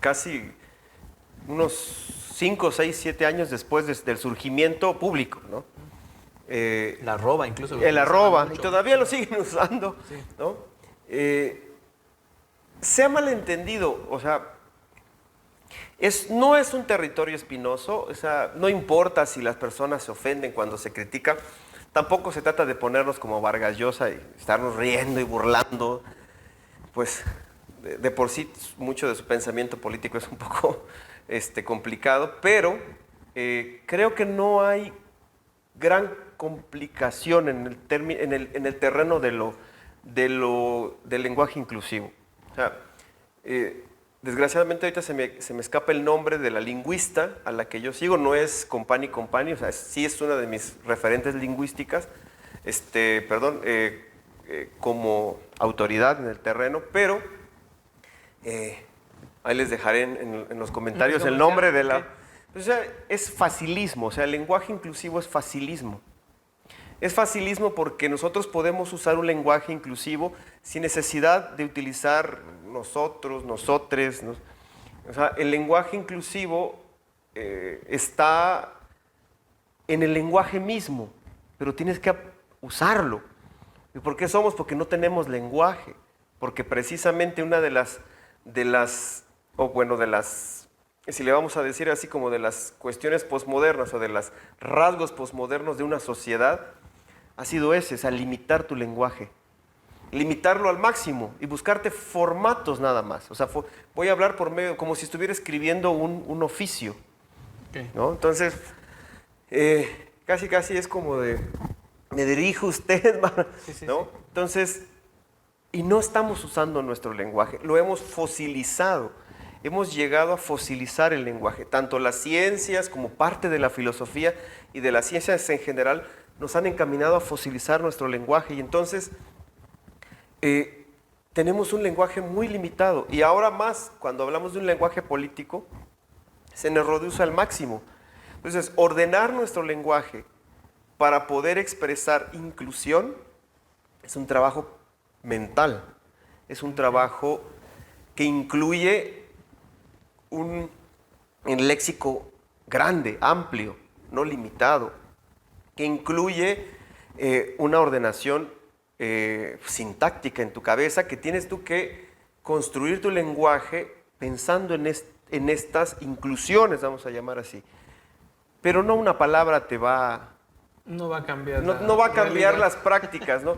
Speaker 1: casi unos 5, 6, 7 años después del surgimiento público, ¿no?
Speaker 2: La arroba, incluso.
Speaker 1: El arroba, y todavía lo siguen usando,
Speaker 2: Sí.
Speaker 1: ¿no? Se ha malentendido, o sea, no es un territorio espinoso, o sea, no importa si las personas se ofenden cuando se critica, tampoco se trata de ponernos como Vargas Llosa y estarnos riendo y burlando, pues de por sí mucho de su pensamiento político es un poco complicado, pero creo que no hay gran complicación en el terreno del lenguaje inclusivo. O sea, desgraciadamente ahorita se me escapa el nombre de la lingüista a la que yo sigo, no es Company, o sea, sí es una de mis referentes lingüísticas, como autoridad en el terreno, pero ahí les dejaré en los comentarios el nombre de la...
Speaker 2: Ok.
Speaker 1: O sea, es facilismo, o sea, el lenguaje inclusivo es facilismo. Es facilismo porque nosotros podemos usar un lenguaje inclusivo sin necesidad de utilizar nosotros, nosotres. O sea, el lenguaje inclusivo está en el lenguaje mismo. pero tienes que usarlo. ¿Y por qué somos? Porque no tenemos lenguaje, porque precisamente una de las, si le vamos a decir así, como de las cuestiones posmodernas o de los rasgos posmodernos de una sociedad, ha sido ese, o sea, limitar tu lenguaje, limitarlo al máximo y buscarte formatos nada más. O sea, voy a hablar por medio, como si estuviera escribiendo un oficio,
Speaker 2: Okay.
Speaker 1: ¿no? Entonces, casi es como de, me dirijo a usted, ¿no?
Speaker 2: Sí.
Speaker 1: Entonces, y no estamos usando nuestro lenguaje, lo hemos fosilizado. Hemos llegado a fosilizar el lenguaje. Tanto las ciencias como parte de la filosofía y de las ciencias en general nos han encaminado a fosilizar nuestro lenguaje. Y entonces tenemos un lenguaje muy limitado. Y ahora más, cuando hablamos de un lenguaje político, se nos reduce al máximo. Entonces, ordenar nuestro lenguaje para poder expresar inclusión es un trabajo mental. Es un trabajo que incluye un léxico grande, amplio, no limitado, que incluye una ordenación sintáctica en tu cabeza, que tienes tú que construir tu lenguaje pensando en estas inclusiones, vamos a llamar así. Pero no una palabra te va...
Speaker 2: No va a cambiar.
Speaker 1: No va a cambiar las prácticas, ¿no?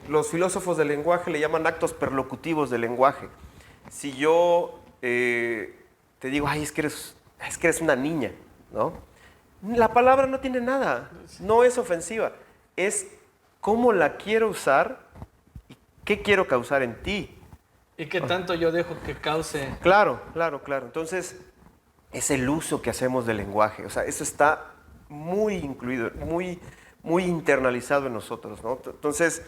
Speaker 1: Los filósofos del lenguaje le llaman actos perlocutivos del lenguaje. Si yo te digo, ay, es que eres una niña, ¿no? La palabra no tiene nada, no es ofensiva, es cómo la quiero usar y qué quiero causar en ti.
Speaker 2: ¿Y qué tanto yo dejo que cause?
Speaker 1: Claro. Entonces, es el uso que hacemos del lenguaje, o sea, eso está muy incluido, muy internalizado en nosotros, ¿no? Entonces,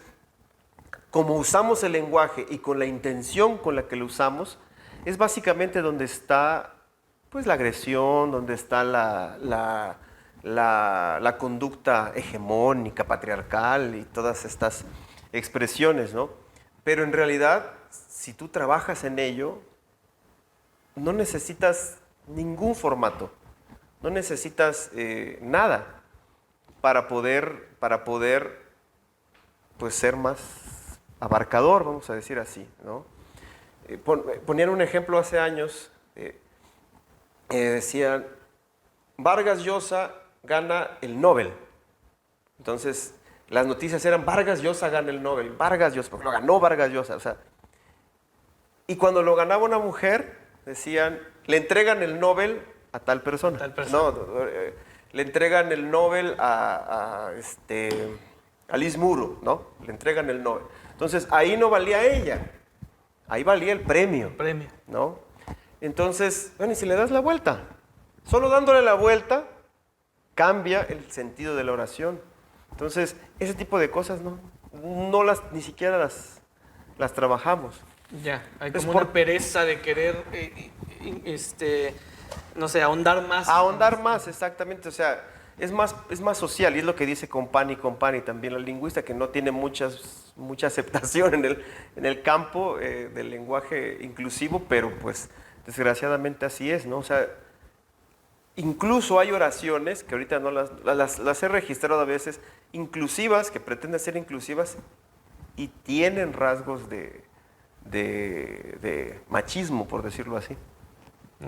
Speaker 1: como usamos el lenguaje y con la intención con la que lo usamos, es básicamente donde está pues, la agresión, donde está la conducta hegemónica, patriarcal y todas estas expresiones, ¿no? Pero en realidad, si tú trabajas en ello, no necesitas ningún formato, no necesitas nada para poder pues, ser más abarcador, vamos a decir así, ¿no? Ponían un ejemplo hace años, decían, Vargas Llosa gana el Nobel. Entonces, las noticias eran, Vargas Llosa gana el Nobel, Vargas Llosa, porque lo ganó Vargas Llosa, o sea. Y cuando lo ganaba una mujer, decían, le entregan el Nobel a tal persona. No, le entregan el Nobel a Liz Muro, ¿no? Le entregan el Nobel. Entonces, ahí no valía ella, ahí valía el premio. ¿No? Entonces, bueno, y si le das la vuelta, solo dándole la vuelta, cambia el sentido de la oración. Entonces, ese tipo de cosas ni siquiera las trabajamos.
Speaker 2: Ya, hay como una pereza de querer, no sé, ahondar más.
Speaker 1: Ahondar más, exactamente, o sea, es más social, y es lo que dice Compani también, la lingüista, que no tiene mucha aceptación en el campo del lenguaje inclusivo, pero pues desgraciadamente así es, ¿no? O sea, incluso hay oraciones, que ahorita no las he registrado a veces, inclusivas, que pretenden ser inclusivas, y tienen rasgos de machismo, por decirlo así.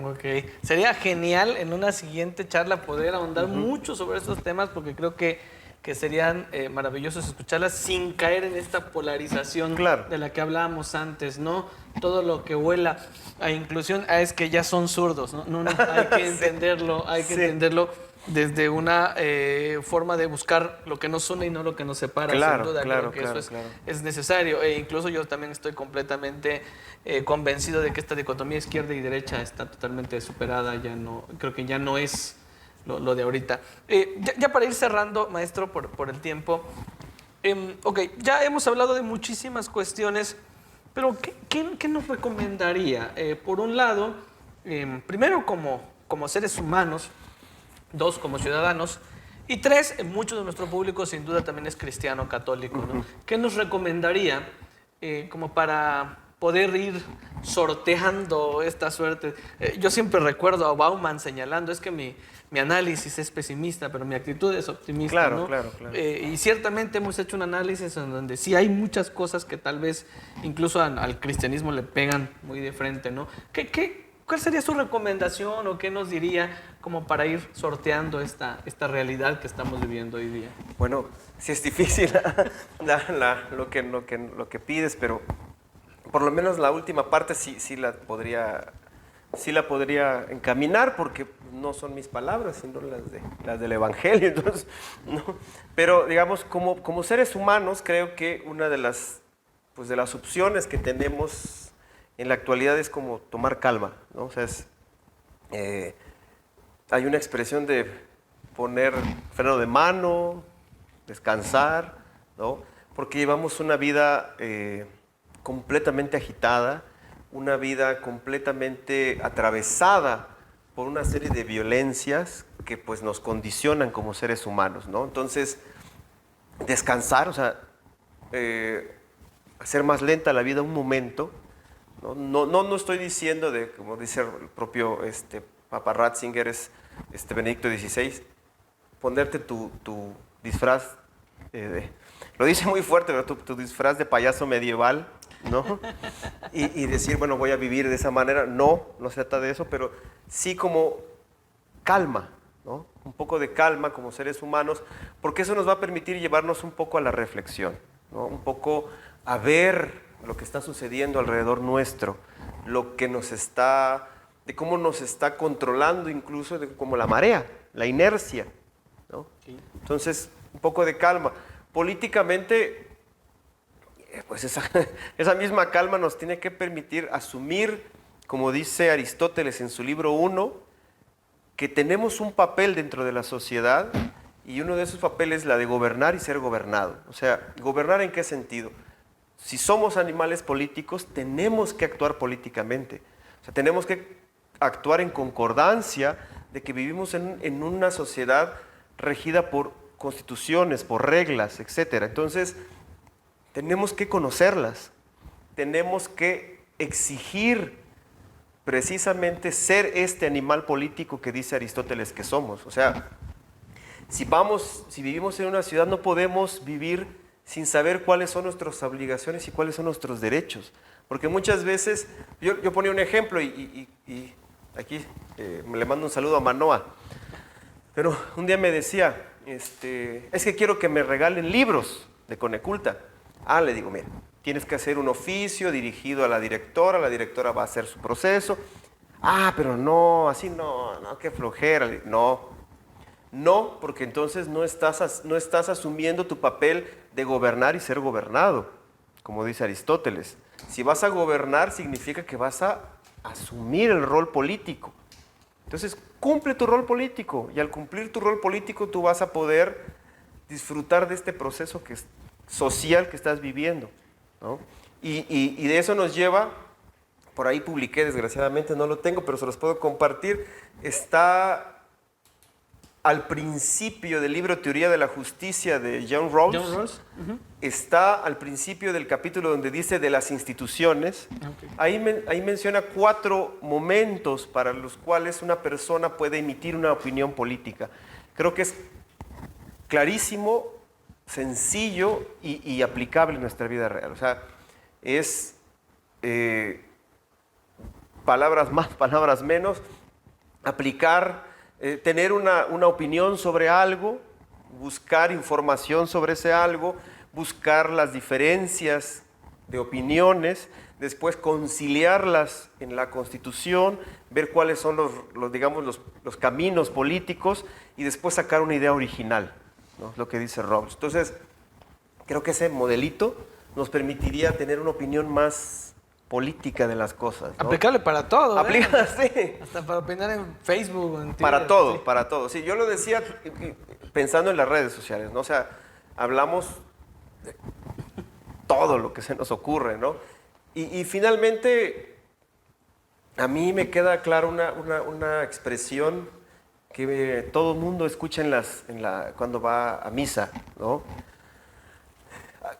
Speaker 2: Ok. Sería genial en una siguiente charla poder ahondar mucho sobre estos temas, porque creo que serían maravillosos escucharlas sin caer en esta polarización de la que hablábamos antes, ¿no? Todo lo que huela a inclusión, es que ya son zurdos, ¿no? No, hay que entenderlo, entenderlo desde una forma de buscar lo que nos une y no lo que nos separa, sin duda. Creo que eso es necesario. E incluso yo también estoy completamente convencido de que esta dicotomía izquierda y derecha está totalmente superada. Creo que ya no es lo de ahorita. Ya para ir cerrando, maestro, por el tiempo. Ok, ya hemos hablado de muchísimas cuestiones, pero ¿qué nos recomendaría? Por un lado, primero como seres humanos, dos, como ciudadanos, y tres, mucho de nuestro público sin duda también es cristiano católico, ¿no? ¿Qué nos recomendaría como para poder ir sorteando esta suerte. Yo siempre recuerdo a Bauman señalando, es que mi análisis es pesimista, pero mi actitud es optimista.
Speaker 1: Claro,
Speaker 2: ¿no?
Speaker 1: claro.
Speaker 2: Y ciertamente hemos hecho un análisis en donde sí hay muchas cosas que tal vez incluso al cristianismo le pegan muy de frente, ¿no? ¿Cuál sería su recomendación o qué nos diría como para ir sorteando esta realidad que estamos viviendo hoy día?
Speaker 1: Bueno, sí es difícil lo que pides, pero por lo menos la última parte sí la podría encaminar, porque no son mis palabras, sino las del Evangelio. Entonces, ¿no? Pero digamos, como seres humanos, creo que una de las opciones que tenemos en la actualidad es como tomar calma, ¿no? O sea, hay una expresión de poner freno de mano, descansar, ¿no? Porque llevamos una vida completamente agitada, una vida completamente atravesada por una serie de violencias que pues nos condicionan como seres humanos, ¿no? Entonces, descansar, o sea, hacer más lenta la vida un momento. No estoy diciendo, como dice el propio Papa Ratzinger, Benedicto XVI, ponerte tu disfraz, lo dice muy fuerte, ¿no? Tu disfraz de payaso medieval, ¿no? Y decir, bueno, voy a vivir de esa manera. No se trata de eso, pero sí como calma, ¿no? Un poco de calma como seres humanos, porque eso nos va a permitir llevarnos un poco a la reflexión, ¿no? Un poco a ver lo que está sucediendo alrededor nuestro, de cómo nos está controlando incluso como la marea, la inercia, ¿no? Sí. Entonces, un poco de calma. Políticamente, pues esa misma calma nos tiene que permitir asumir, como dice Aristóteles en su libro 1, que tenemos un papel dentro de la sociedad, y uno de esos papeles es la de gobernar y ser gobernado. O sea, ¿gobernar en qué sentido? Si somos animales políticos, tenemos que actuar políticamente. O sea, tenemos que actuar en concordancia de que vivimos en una sociedad regida por constituciones, por reglas, etc. Entonces, tenemos que conocerlas. Tenemos que exigir precisamente ser este animal político que dice Aristóteles que somos. O sea, si vivimos en una ciudad, no podemos vivir sin saber cuáles son nuestras obligaciones y cuáles son nuestros derechos. Porque muchas veces, yo ponía un ejemplo y aquí le mando un saludo a Manoa, pero un día me decía, es que quiero que me regalen libros de Coneculta. Le digo, mira, tienes que hacer un oficio dirigido a la directora va a hacer su proceso. Pero no, así no, qué flojera. No, porque entonces no estás asumiendo tu papel de gobernar y ser gobernado, como dice Aristóteles. Si vas a gobernar, significa que vas a asumir el rol político. Entonces, cumple tu rol político, y al cumplir tu rol político tú vas a poder disfrutar de este proceso social que estás viviendo, ¿no? Y de eso nos lleva, por ahí publiqué, desgraciadamente no lo tengo, pero se los puedo compartir, está al principio del libro Teoría de la Justicia de John Rawls. Uh-huh. Está al principio del capítulo donde dice de las instituciones. Okay. Ahí menciona 4 momentos para los cuales una persona puede emitir una opinión política. Creo que es clarísimo, sencillo y aplicable en nuestra vida real. O sea, es palabras más, palabras menos, aplicar, tener una opinión sobre algo, buscar información sobre ese algo, buscar las diferencias de opiniones, después conciliarlas en la Constitución, ver cuáles son los caminos políticos y después sacar una idea original, ¿no? Lo que dice Rawls. Entonces, creo que ese modelito nos permitiría tener una opinión más política de las cosas, ¿no?
Speaker 2: Aplicable para todo.
Speaker 1: Sí.
Speaker 2: Hasta para opinar en Facebook o en Twitter.
Speaker 1: Para todo, sí. Para todo. Sí, yo lo decía pensando en las redes sociales, ¿no? O sea, hablamos de todo lo que se nos ocurre, ¿no? Y finalmente, a mí me queda clara una expresión que todo el mundo escucha cuando va a misa, ¿no?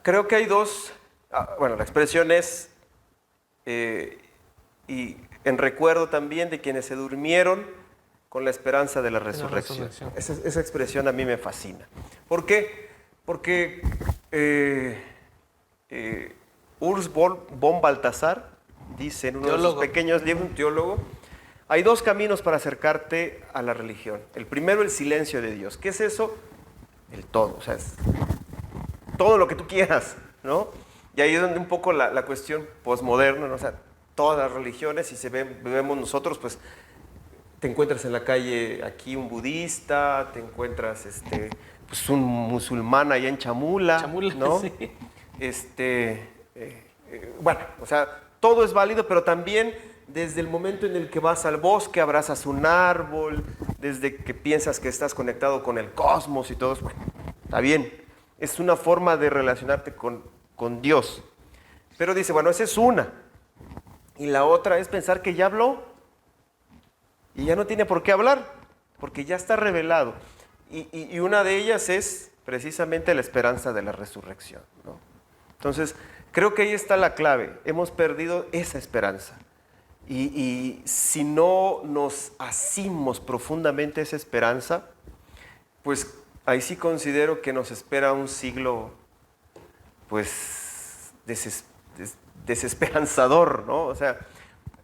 Speaker 1: Creo que hay dos, la expresión es y en recuerdo también de quienes se durmieron con la esperanza de la resurrección. Esa expresión a mí me fascina. ¿Por qué? Porque Urs von Balthasar dice en uno de sus pequeños libros, un teólogo, hay dos caminos para acercarte a la religión. El primero, el silencio de Dios. ¿Qué es eso? El todo, o sea, es todo lo que tú quieras, ¿no? Y ahí es donde un poco la cuestión posmoderna, ¿no? O sea, todas las religiones, y vemos nosotros, pues, te encuentras en la calle aquí un budista, te encuentras pues un musulmán allá en Chamula, ¿no?
Speaker 2: Sí.
Speaker 1: Bueno, o sea, todo es válido, pero también desde el momento en el que vas al bosque, abrazas un árbol, desde que piensas que estás conectado con el cosmos y todo eso, bueno, está bien. Es una forma de relacionarte con Dios. Pero dice, bueno, esa es una. Y la otra es pensar que ya habló y ya no tiene por qué hablar, porque ya está revelado. Y una de ellas es precisamente la esperanza de la resurrección, ¿no? Entonces, creo que ahí está la clave. Hemos perdido esa esperanza. Y si no nos asimos profundamente esa esperanza, pues ahí sí considero que nos espera un siglo, pues, desesperanzador, ¿no? O sea,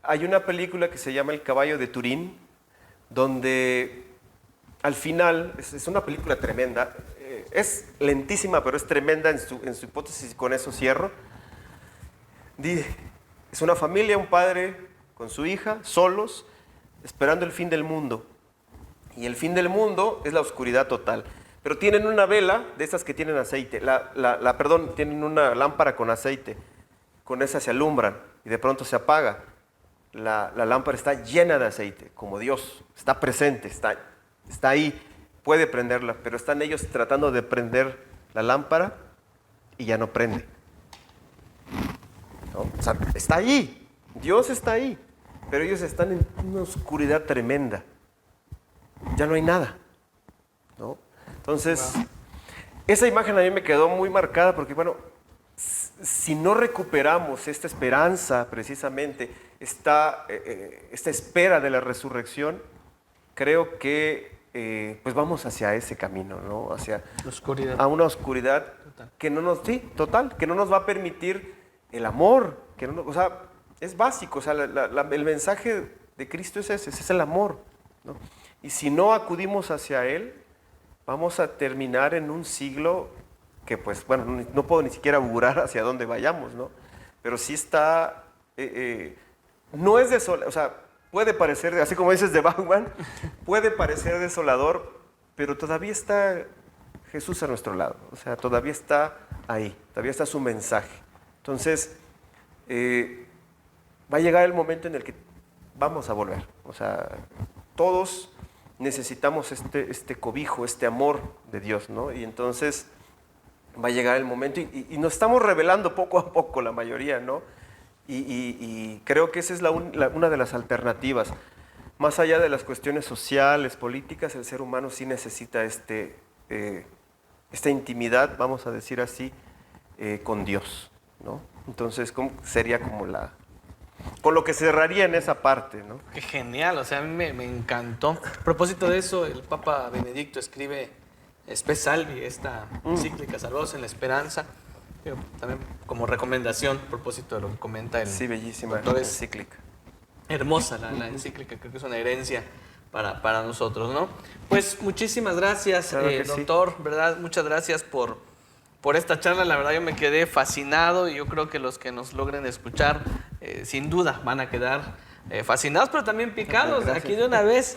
Speaker 1: hay una película que se llama El caballo de Turín, donde al final, es una película tremenda, es lentísima, pero es tremenda en su hipótesis, y con eso cierro. Es una familia, un padre con su hija, solos, esperando el fin del mundo. Y el fin del mundo es la oscuridad total. Pero tienen una vela de esas que tienen aceite, tienen una lámpara con aceite. Con esa se alumbran y de pronto se apaga. La lámpara está llena de aceite, como Dios, está presente, está ahí, puede prenderla, pero están ellos tratando de prender la lámpara y ya no prende. ¿No? O sea, está ahí, Dios está ahí, pero ellos están en una oscuridad tremenda. Ya no hay nada, ¿no? Entonces, esa imagen a mí me quedó muy marcada porque, bueno, si no recuperamos esta esperanza, precisamente, esta espera de la resurrección, creo que pues vamos hacia ese camino, ¿no? Hacia a una oscuridad que no nos, que no nos va a permitir el amor, o sea, es básico, o sea, el mensaje de Cristo es ese es el amor, ¿no? Y si no acudimos hacia Él, vamos a terminar en un siglo que, pues, bueno, no puedo ni siquiera augurar hacia dónde vayamos, ¿no? Pero sí está, no es desolador, o sea, puede parecer, así como dices de Batman, puede parecer desolador, pero todavía está Jesús a nuestro lado, o sea, todavía está ahí, todavía está su mensaje. Entonces, va a llegar el momento en el que vamos a volver, o sea, todos necesitamos este cobijo, este amor de Dios, ¿no? Y entonces va a llegar el momento y nos estamos revelando poco a poco la mayoría, ¿no? Y creo que esa es una de las alternativas. Más allá de las cuestiones sociales, políticas, el ser humano sí necesita esta intimidad, vamos a decir así, con Dios, ¿no? Entonces sería como con lo que cerraría en esa parte, ¿no?
Speaker 2: Qué genial, o sea, a mí me encantó. A propósito de eso, el Papa Benedicto escribe Spe Salvi, esta encíclica, Salvados en la Esperanza, también como recomendación, a propósito de lo que comenta el
Speaker 1: sí, bellísima
Speaker 2: doctor,
Speaker 1: encíclica.
Speaker 2: Hermosa la encíclica, creo que es una herencia para nosotros, ¿no? Pues muchísimas gracias,
Speaker 1: claro
Speaker 2: doctor,
Speaker 1: sí.
Speaker 2: ¿Verdad? Muchas gracias por esta charla. La verdad yo me quedé fascinado y yo creo que los que nos logren escuchar sin duda van a quedar fascinados, pero también picados.
Speaker 1: Gracias.
Speaker 2: Aquí de una vez,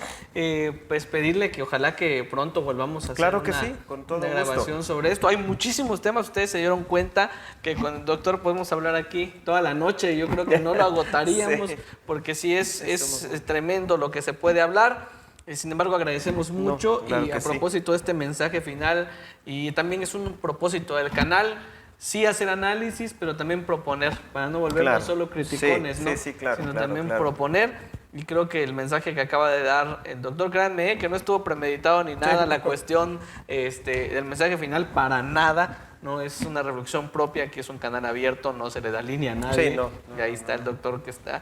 Speaker 2: pues pedirle que ojalá que pronto volvamos a hacer
Speaker 1: claro que sí, con todo
Speaker 2: una
Speaker 1: gusto.
Speaker 2: grabación sobre esto. Hay muchísimos temas, ustedes se dieron cuenta que con el doctor podemos hablar aquí toda la noche y yo creo que no lo agotaríamos sí. Porque sí es tremendo lo que se puede hablar. Sin embargo, agradecemos mucho
Speaker 1: claro
Speaker 2: y a propósito de este mensaje final, y también es un propósito del canal, sí hacer análisis, pero también proponer, para no volvernos solo criticones, ¿no?
Speaker 1: Sí, claro,
Speaker 2: sino también proponer, y creo que el mensaje que acaba de dar el doctor, créanme, que no estuvo premeditado ni nada, la cuestión del mensaje final para nada, no es una reflexión propia, que es un canal abierto, no se le da línea a nadie.
Speaker 1: Sí, no.
Speaker 2: Y ahí está el doctor que está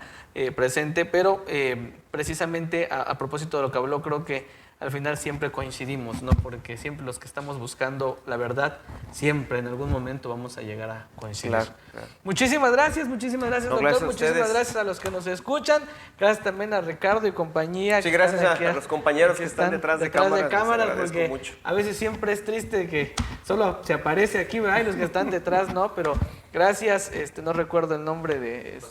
Speaker 2: presente, pero precisamente a propósito de lo que habló, creo que al final siempre coincidimos, ¿no? Porque siempre los que estamos buscando la verdad, siempre en algún momento vamos a llegar a coincidir.
Speaker 1: Claro, claro.
Speaker 2: Muchísimas gracias,
Speaker 1: No,
Speaker 2: doctor.
Speaker 1: gracias a
Speaker 2: Muchísimas
Speaker 1: ustedes.
Speaker 2: gracias a los que nos escuchan. Gracias también a Ricardo y compañía.
Speaker 1: Sí,
Speaker 2: que
Speaker 1: gracias
Speaker 2: están aquí
Speaker 1: a los compañeros que están detrás de cámaras, les agradezco
Speaker 2: porque
Speaker 1: mucho.
Speaker 2: a veces siempre es triste que solo se aparece aquí, ¿verdad? Y los que están detrás, ¿no? Pero gracias, no recuerdo el nombre de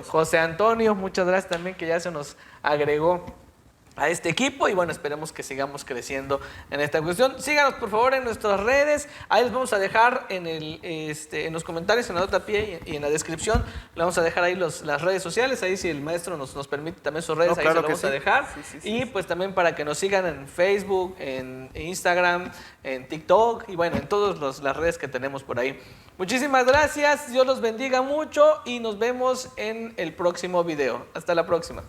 Speaker 2: José Antonio. Muchas gracias también que ya se nos agregó a este equipo y bueno, esperemos que sigamos creciendo en esta cuestión. Síganos por favor en nuestras redes, ahí les vamos a dejar en los comentarios, en la nota a pie y en la descripción, le vamos a dejar ahí las redes sociales, ahí si el maestro nos permite también sus redes,
Speaker 1: No,
Speaker 2: ahí
Speaker 1: claro
Speaker 2: se lo
Speaker 1: que
Speaker 2: vamos a
Speaker 1: sí.
Speaker 2: dejar.
Speaker 1: Sí,
Speaker 2: Y pues también para que nos sigan en Facebook, en Instagram, en TikTok y bueno, en todas las redes que tenemos por ahí. Muchísimas gracias, Dios los bendiga mucho y nos vemos en el próximo video. Hasta la próxima.